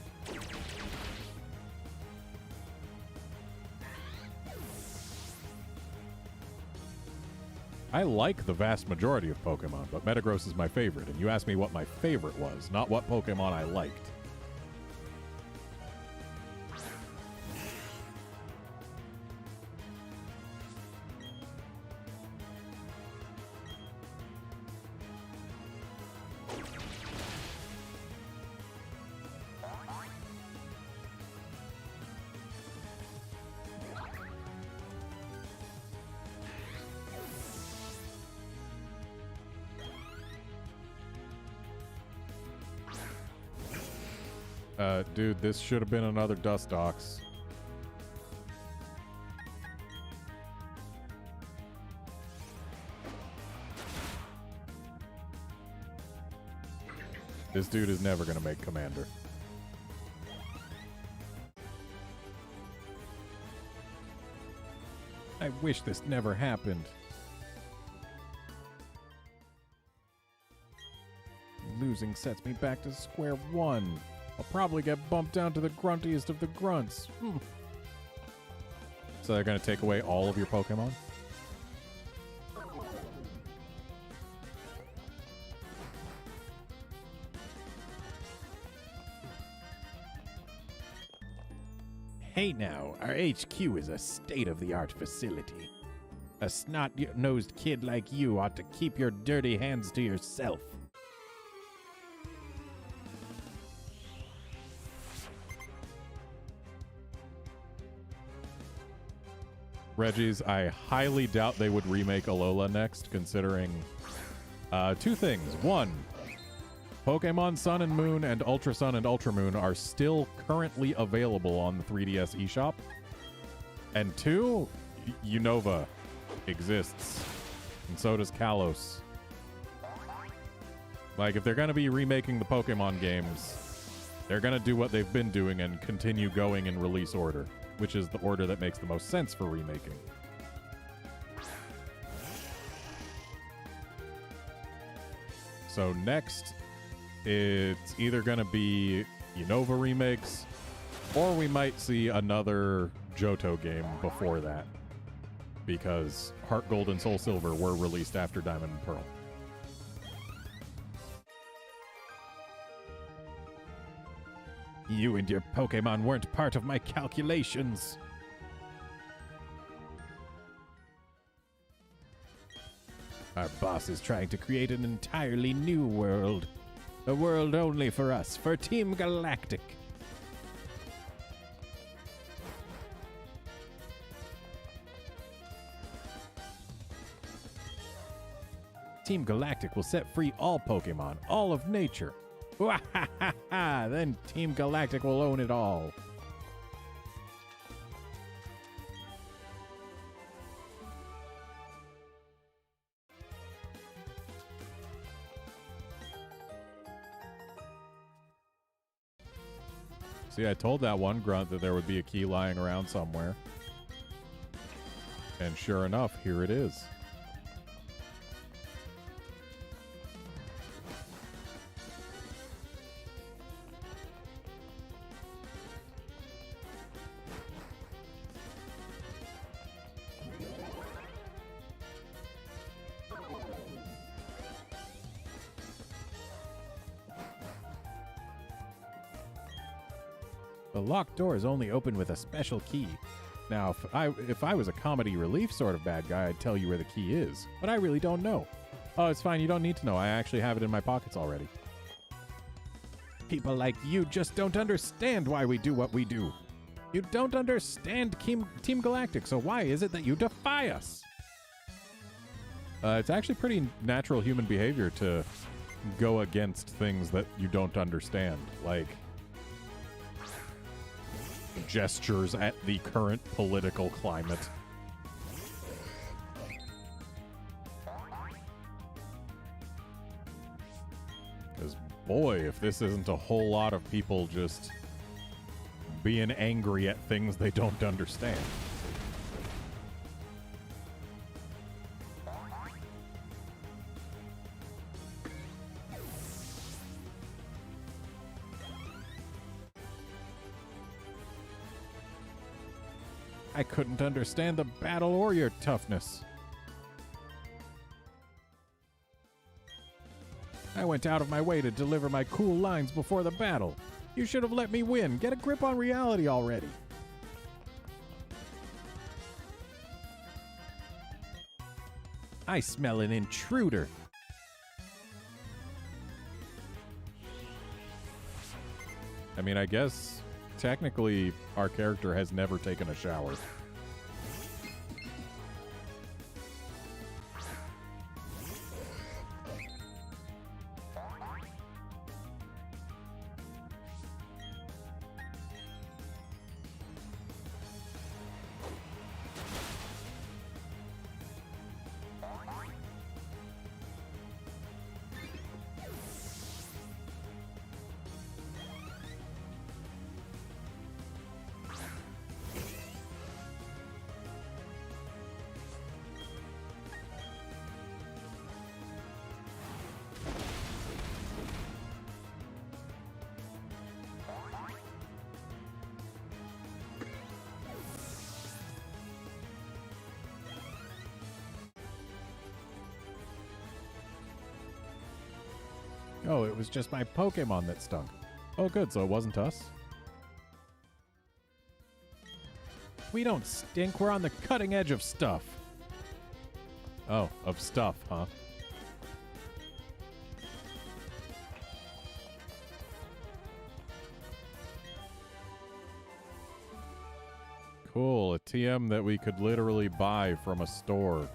I like the vast majority of Pokemon, but Metagross is my favorite, and you asked me what my favorite was, not what Pokemon I liked. Dude, this should have been another Dustox. This dude is never gonna make commander. I wish this never happened. Losing sets me back to square one. I'll probably get bumped down to the gruntiest of the grunts. So they're going to take away all of your Pokemon? Hey now, our HQ is a state-of-the-art facility. A snot-nosed kid like you ought to keep your dirty hands to yourself. Reggie's, I highly doubt they would remake Alola next, considering two things. One, Pokemon Sun and Moon and Ultra Sun and Ultra Moon are still currently available on the 3DS eShop. And two, Unova exists. And so does Kalos. Like, if they're going to be remaking the Pokemon games, they're going to do what they've been doing and continue going in release order, which is the order that makes the most sense for remaking. So next, it's either going to be Unova remakes, or we might see another Johto game before that, because Heart Gold and Soul Silver were released after Diamond and Pearl. You and your Pokemon weren't part of my calculations. Our boss is trying to create an entirely new world. A world only for us, for Team Galactic. Team Galactic will set free all Pokemon, all of nature. Then Team Galactic will own it all. See, I told that one grunt that there would be a key lying around somewhere. And sure enough, here it is. The locked door is only open with a special key. Now, if I was a comedy relief sort of bad guy, I'd tell you where the key is. But I really don't know. Oh, it's fine. You don't need to know. I actually have it in my pockets already. People like you just don't understand why we do what we do. You don't understand Team Galactic, so why is it that you defy us? It's actually pretty natural human behavior to go against things that you don't understand. Like gestures at the current political climate. Because, boy, if this isn't a whole lot of people just being angry at things they don't understand. I couldn't understand the battle or your toughness. I went out of my way to deliver my cool lines before the battle. You should have let me win. Get a grip on reality already. I smell an intruder. I mean, I guess technically our character has never taken a shower. Oh, it was just my Pokemon that stunk. Oh, good, so it wasn't us? We don't stink, we're on the cutting edge of stuff. Oh, of stuff, huh? Cool, a TM that we could literally buy from a store.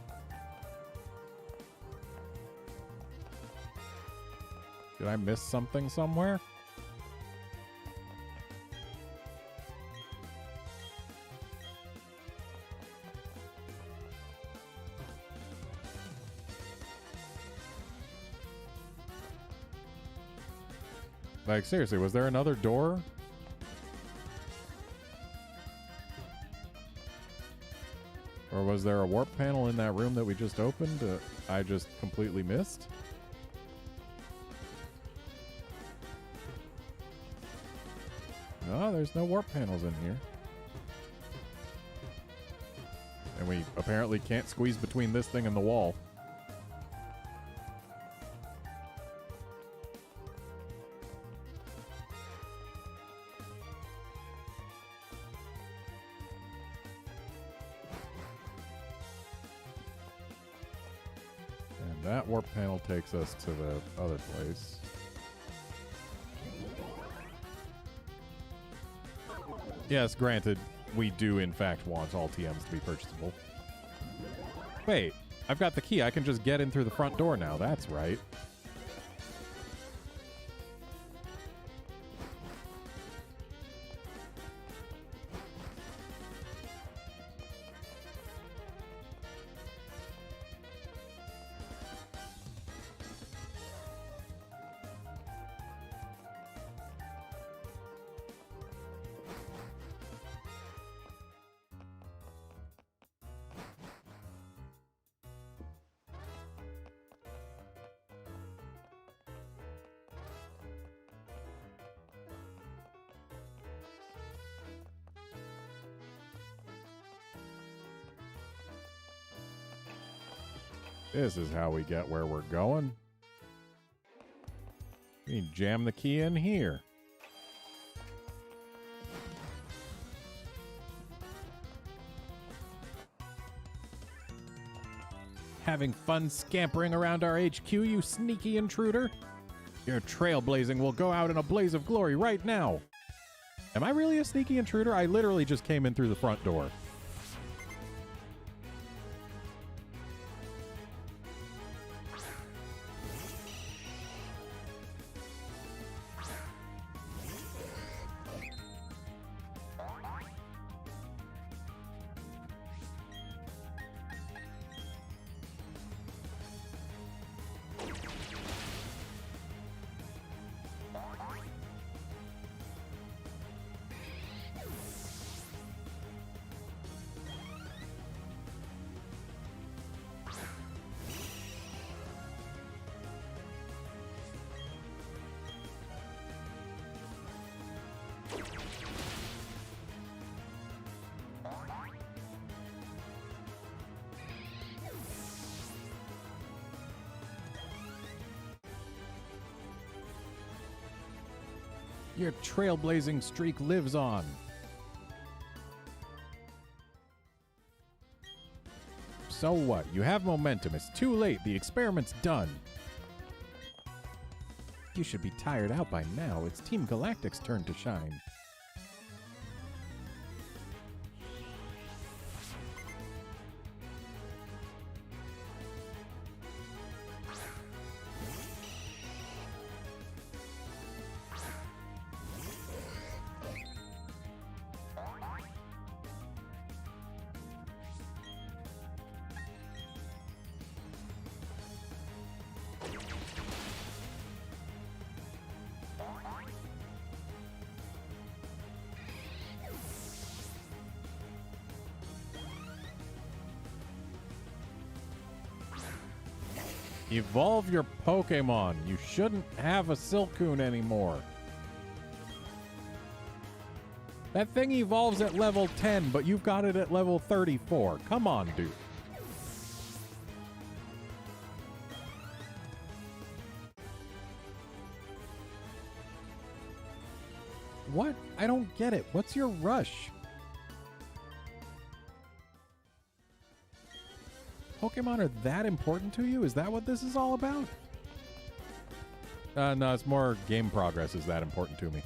Did I miss something somewhere? Like, seriously, was there another door? Or was there a warp panel in that room that we just opened I just completely missed? No, there's no warp panels in here. And we apparently can't squeeze between this thing and the wall. And That warp panel takes us to the other place. Yes, granted, we do in fact want all TMs to be purchasable. Wait, I've got the key. I can just get in through the front door now. That's right. This is how we get where we're going. We jam the key in here. Having fun scampering around our HQ, you sneaky intruder? Your trailblazing will go out in a blaze of glory right now. Am I really a sneaky intruder? I literally just came in through the front door. Your trailblazing streak lives on. So what? You have momentum. It's too late. The experiment's done. You should be tired out by now. It's Team Galactic's turn to shine. Evolve your Pokemon. You shouldn't have a Silcoon anymore. That thing evolves at level 10, but you've got it at level 34. Come on, dude. What? I don't get it. What's your rush? Pokemon are that important to you? Is that what this is all about? No, it's more game progress is that important to me.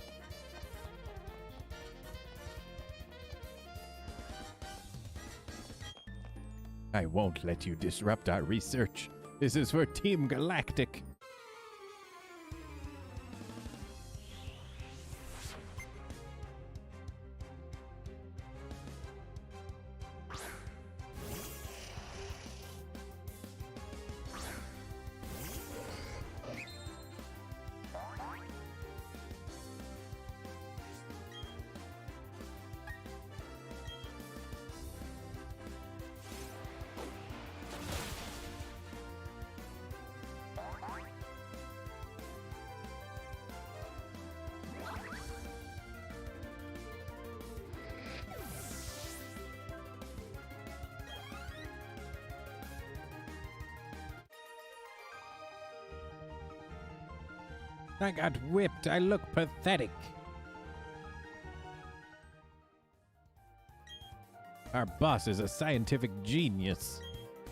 I won't let you disrupt our research. This is for Team Galactic. I got whipped. I look pathetic. Our boss is a scientific genius.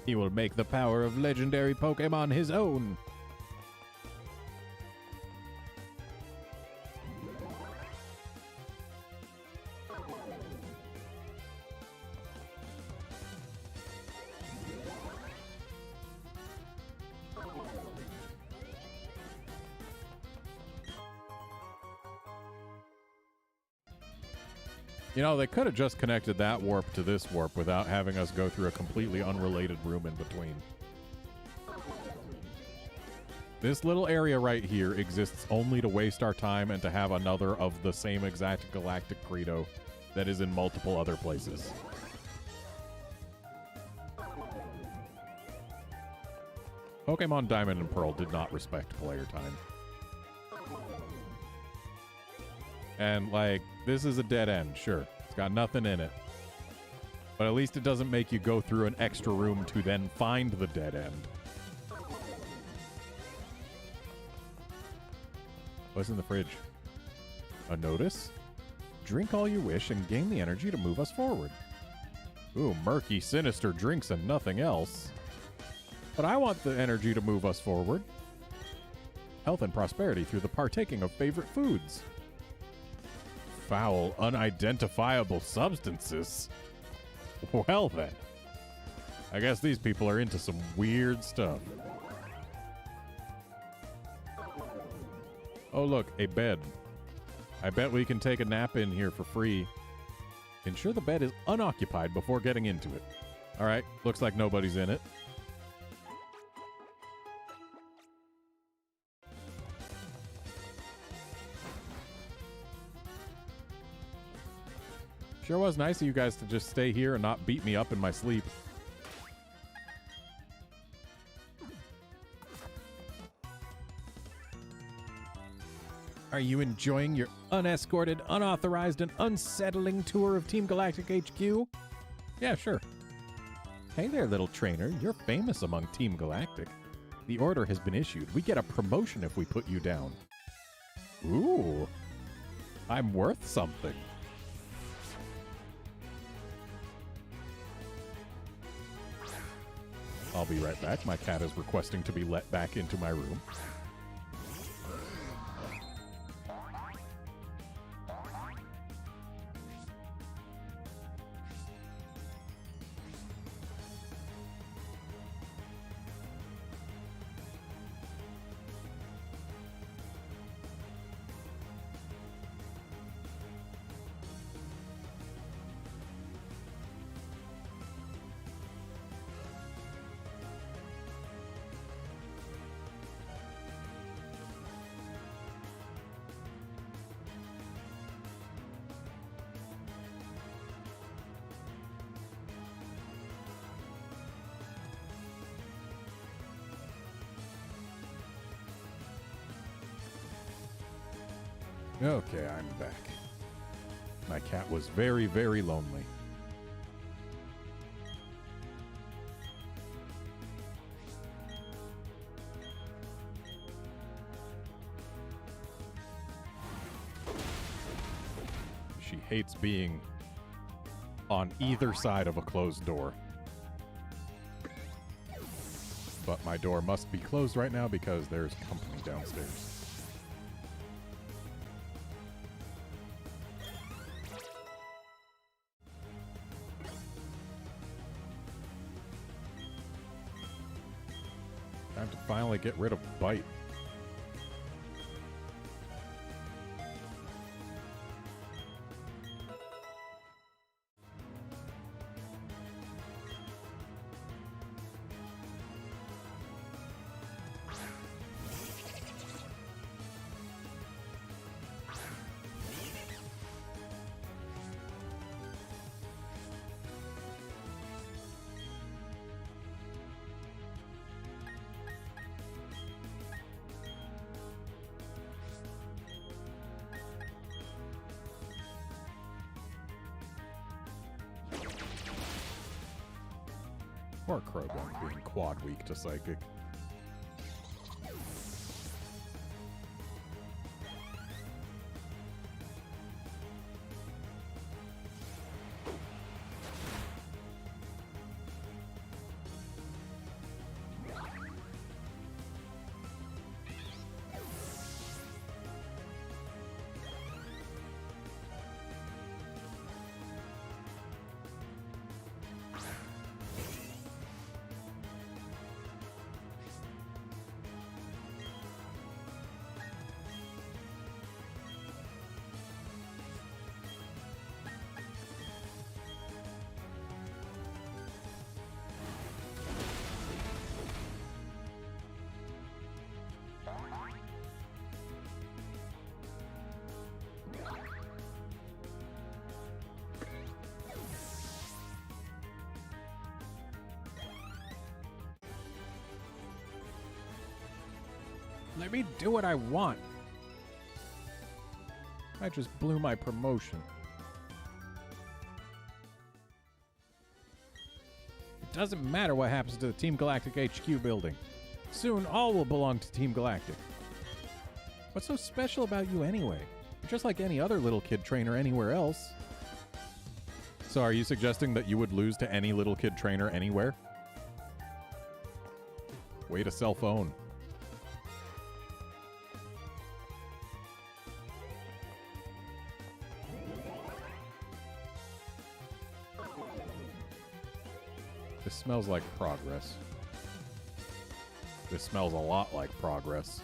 He will make the power of legendary Pokemon his own. You know, they could have just connected that warp to this warp without having us go through a completely unrelated room in between. This little area right here exists only to waste our time and to have another of the same exact galactic credo that is in multiple other places. Pokemon Diamond and Pearl did not respect player time. And, like, this is a dead end, sure. It's got nothing in it. But at least it doesn't make you go through an extra room to then find the dead end. What's in the fridge? A notice? Drink all you wish and gain the energy to move us forward. Ooh, murky, sinister drinks and nothing else. But I want the energy to move us forward. Health and prosperity through the partaking of favorite foods. Foul, unidentifiable substances. Well then. I guess these people are into some weird stuff. Oh look, a bed. I bet we can take a nap in here for free. Ensure the bed is unoccupied before getting into it. Alright, looks like nobody's in it. Sure was nice of you guys to just stay here and not beat me up in my sleep. Are you enjoying your unescorted, unauthorized, and unsettling tour of Team Galactic HQ? Yeah, sure. Hey there, little trainer. You're famous among Team Galactic. The order has been issued. We get a promotion if we put you down. Ooh. I'm worth something. I'll be right back. My cat is requesting to be let back into my room. Okay, I'm back. My cat was very, very lonely. She hates being on either side of a closed door. But my door must be closed right now because there's company downstairs. Time to finally get rid of Bite. Poor Croagunk being quad weak to Psychic. Let me do what I want. I just blew my promotion. It doesn't matter what happens to the Team Galactic HQ building. Soon, all will belong to Team Galactic. What's so special about you anyway? You're just like any other little kid trainer anywhere else. So are you suggesting that you would lose to any little kid trainer anywhere? Way to cell phone. This smells like progress. This smells a lot like progress.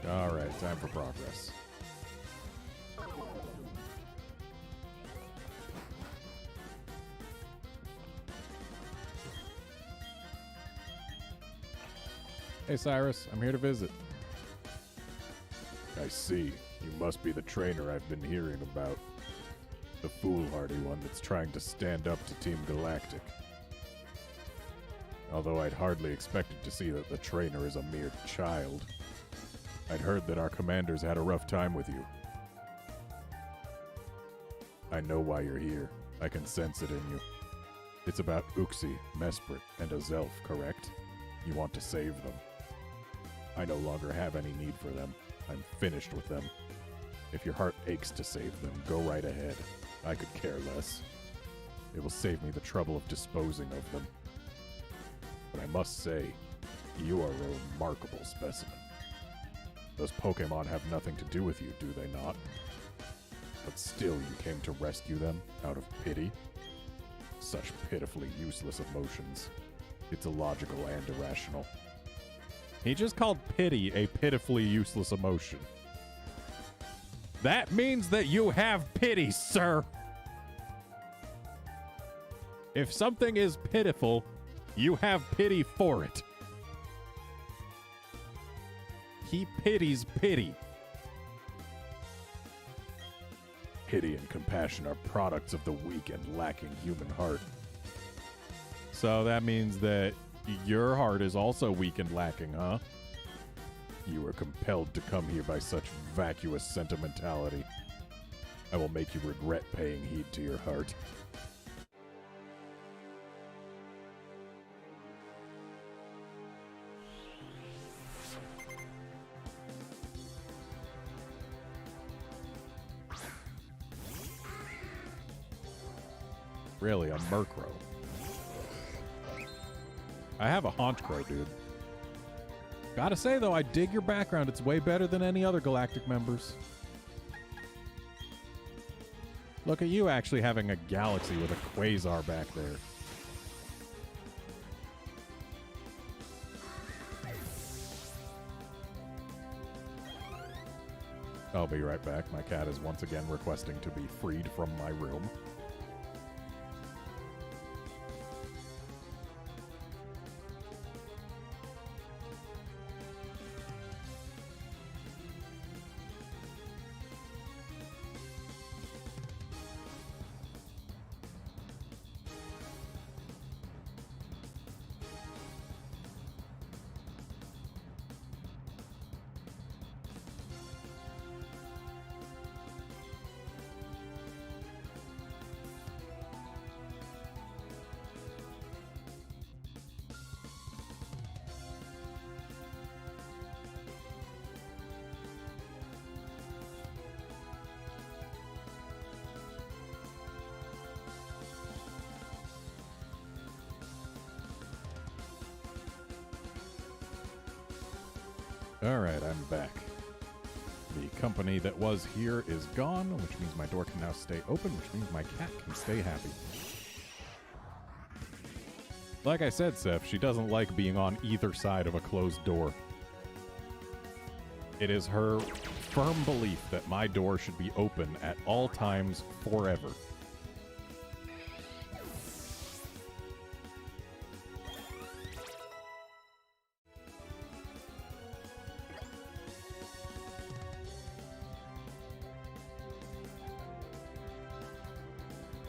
Alright, time for progress. Hey Cyrus, I'm here to visit. I see. You must be the trainer I've been hearing about. The foolhardy one that's trying to stand up to Team Galactic. Although I'd hardly expected to see that the trainer is a mere child. I'd heard that our commanders had a rough time with you. I know why you're here. I can sense it in you. It's about Uxie, Mesprit, and Azelf, correct? You want to save them. I no longer have any need for them. I'm finished with them. If your heart aches to save them, go right ahead. I could care less. It will save me the trouble of disposing of them. But I must say, you are a remarkable specimen. Those Pokémon have nothing to do with you, do they not? But still you came to rescue them, out of pity? Such pitifully useless emotions. It's illogical and irrational. He just called pity a pitifully useless emotion. That means that you have pity, sir! If something is pitiful, you have pity for it. He pities pity. Pity and compassion are products of the weak and lacking human heart. So that means that your heart is also weak and lacking, huh? You were compelled to come here by such vacuous sentimentality. I will make you regret paying heed to your heart. Really, a Murkrow. I have a Haunchcrow, dude. Gotta say, though, I dig your background. It's way better than any other Galactic members. Look at you actually having a galaxy with a Quasar back there. I'll be right back. My cat is once again requesting to be freed from my room. Alright, I'm back. company that was here is gone, which means my door can now stay open, which means my cat can stay happy. Like I said, Seth, she doesn't like being on either side of a closed door. It is her firm belief that my door should be open at all times forever.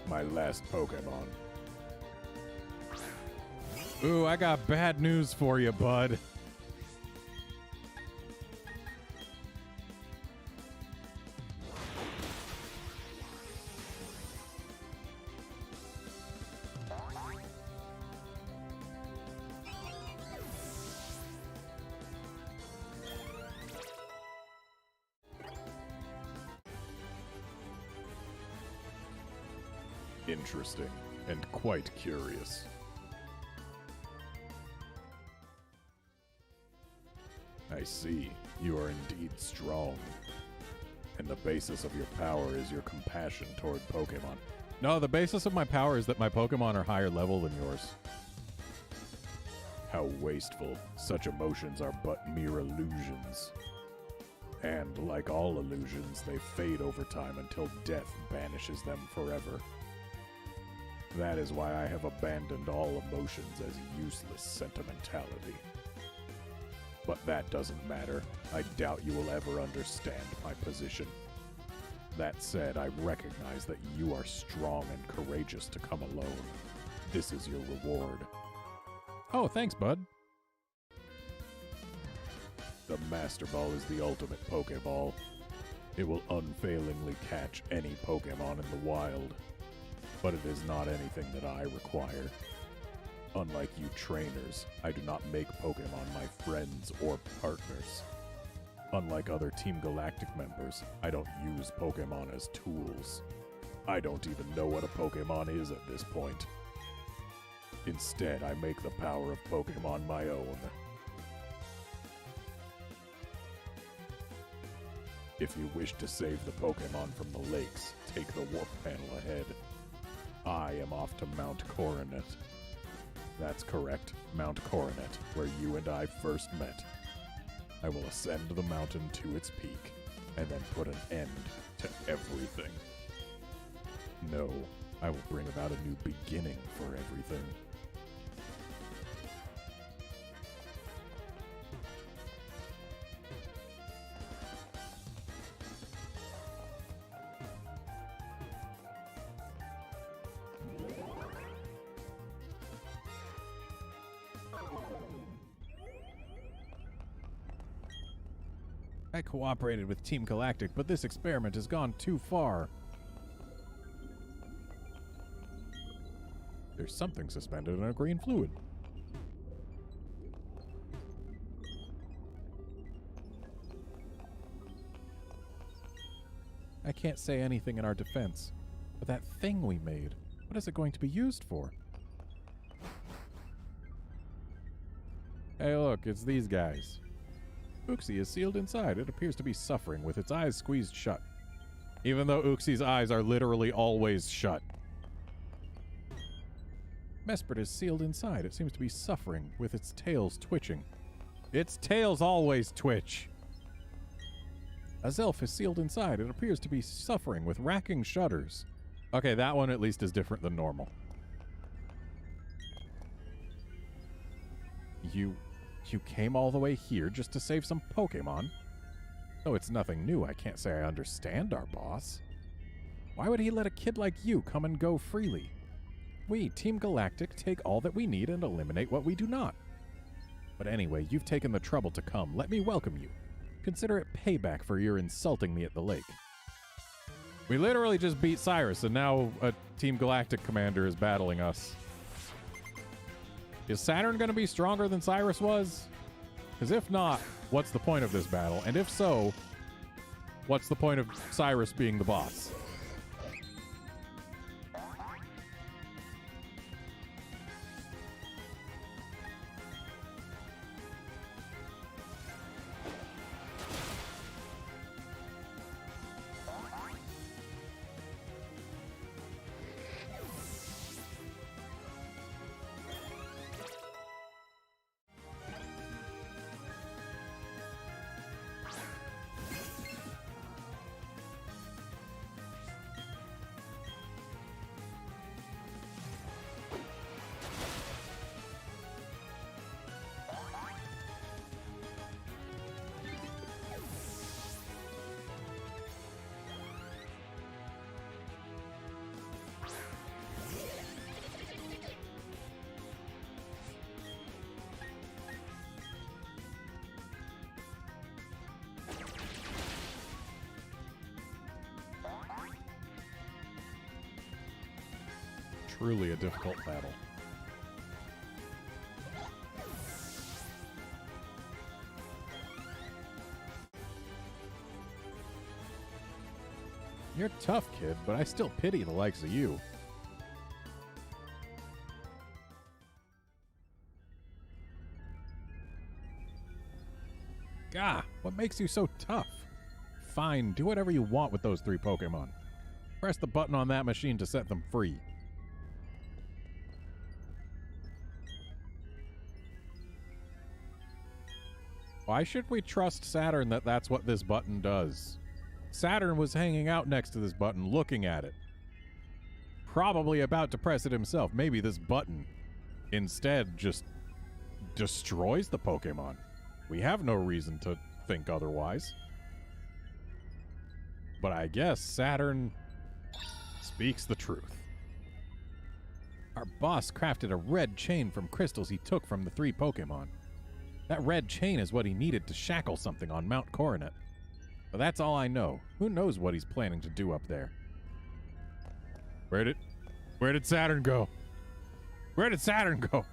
My last Pokemon. Ooh, I got bad news for you, bud. Interesting and quite curious. I see. You are indeed strong. And the basis of your power is your compassion toward Pokemon. No, the basis of my power is that my Pokemon are higher level than yours. How wasteful. Such emotions are but mere illusions. And like all illusions, they fade over time until death banishes them forever. That is why I have abandoned all emotions as useless sentimentality. But that doesn't matter. I doubt you will ever understand my position. That said, I recognize that you are strong and courageous to come alone. This is your reward. Oh, thanks, bud. The Master Ball is the ultimate Pokeball. It will unfailingly catch any Pokemon in the wild. But it is not anything that I require. Unlike you trainers, I do not make Pokemon my friends or partners. Unlike other Team Galactic members, I don't use Pokemon as tools. I don't even know what a Pokemon is at this point. Instead, I make the power of Pokemon my own. If you wish to save the Pokemon from the lakes, take the warp panel ahead. I am off to Mount Coronet. That's correct, Mount Coronet, where you and I first met. I will ascend the mountain to its peak, and then put an end to everything. No, I will bring about a new beginning for everything. I cooperated with Team Galactic, but this experiment has gone too far. There's something suspended in a green fluid. I can't say anything in our defense, but that thing we made, what is it going to be used for? Hey look, it's these guys. Uxie is sealed inside. It appears to be suffering with its eyes squeezed shut. Even though Uxie's eyes are literally always shut. Mesprit is sealed inside. It seems to be suffering with its tails twitching. Its tails always twitch. Azelf is sealed inside. It appears to be suffering with racking shudders. Okay, that one at least is different than normal. You came all the way here just to save some Pokemon? Though it's nothing new, I can't say I understand our boss. Why would he let a kid like you come and go freely? We, Team Galactic, take all that we need and eliminate what we do not. But anyway, you've taken the trouble to come. Let me welcome you. Consider it payback for your insulting me at the lake. We literally just beat Cyrus, and now a Team Galactic commander is battling us. Is Saturn going to be stronger than Cyrus was? Because if not, what's the point of this battle? And if so, what's the point of Cyrus being the boss? truly a difficult battle. You're tough, kid, but I still pity the likes of you. Gah, what makes you so tough? Fine, do whatever you want with those 3 Pokemon. Press the button on that machine to set them free. Why should we trust Saturn that that's what this button does? Saturn was hanging out next to this button, looking at it. Probably about to press it himself. Maybe this button instead just destroys the Pokemon. We have no reason to think otherwise. But I guess Saturn speaks the truth. Our boss crafted a red chain from crystals he took from the 3 Pokemon. That red chain is what he needed to shackle something on Mount Coronet. But that's all I know. Who knows what he's planning to do up there? Where did Saturn go? Where did Saturn go?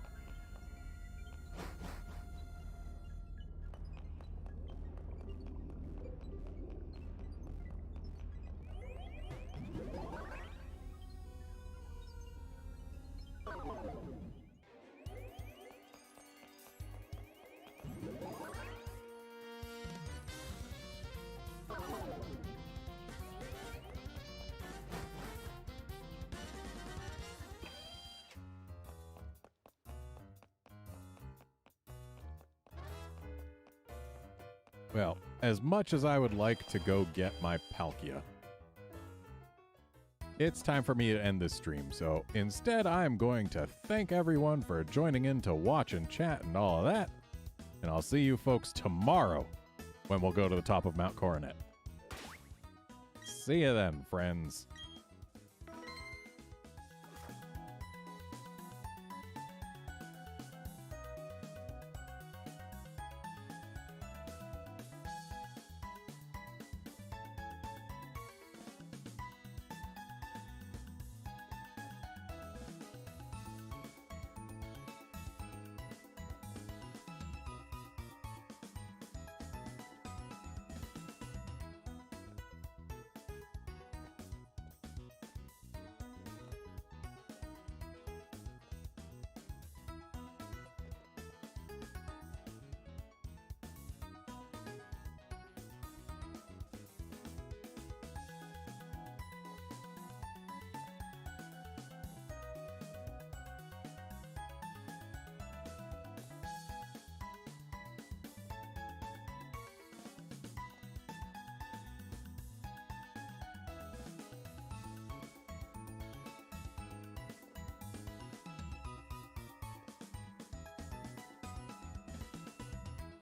Well, as much as I would like to go get my Palkia, it's time for me to end this stream, so instead I'm going to thank everyone for joining in to watch and chat and all of that, and I'll see you folks tomorrow when we'll go to the top of Mount Coronet. See you then, friends.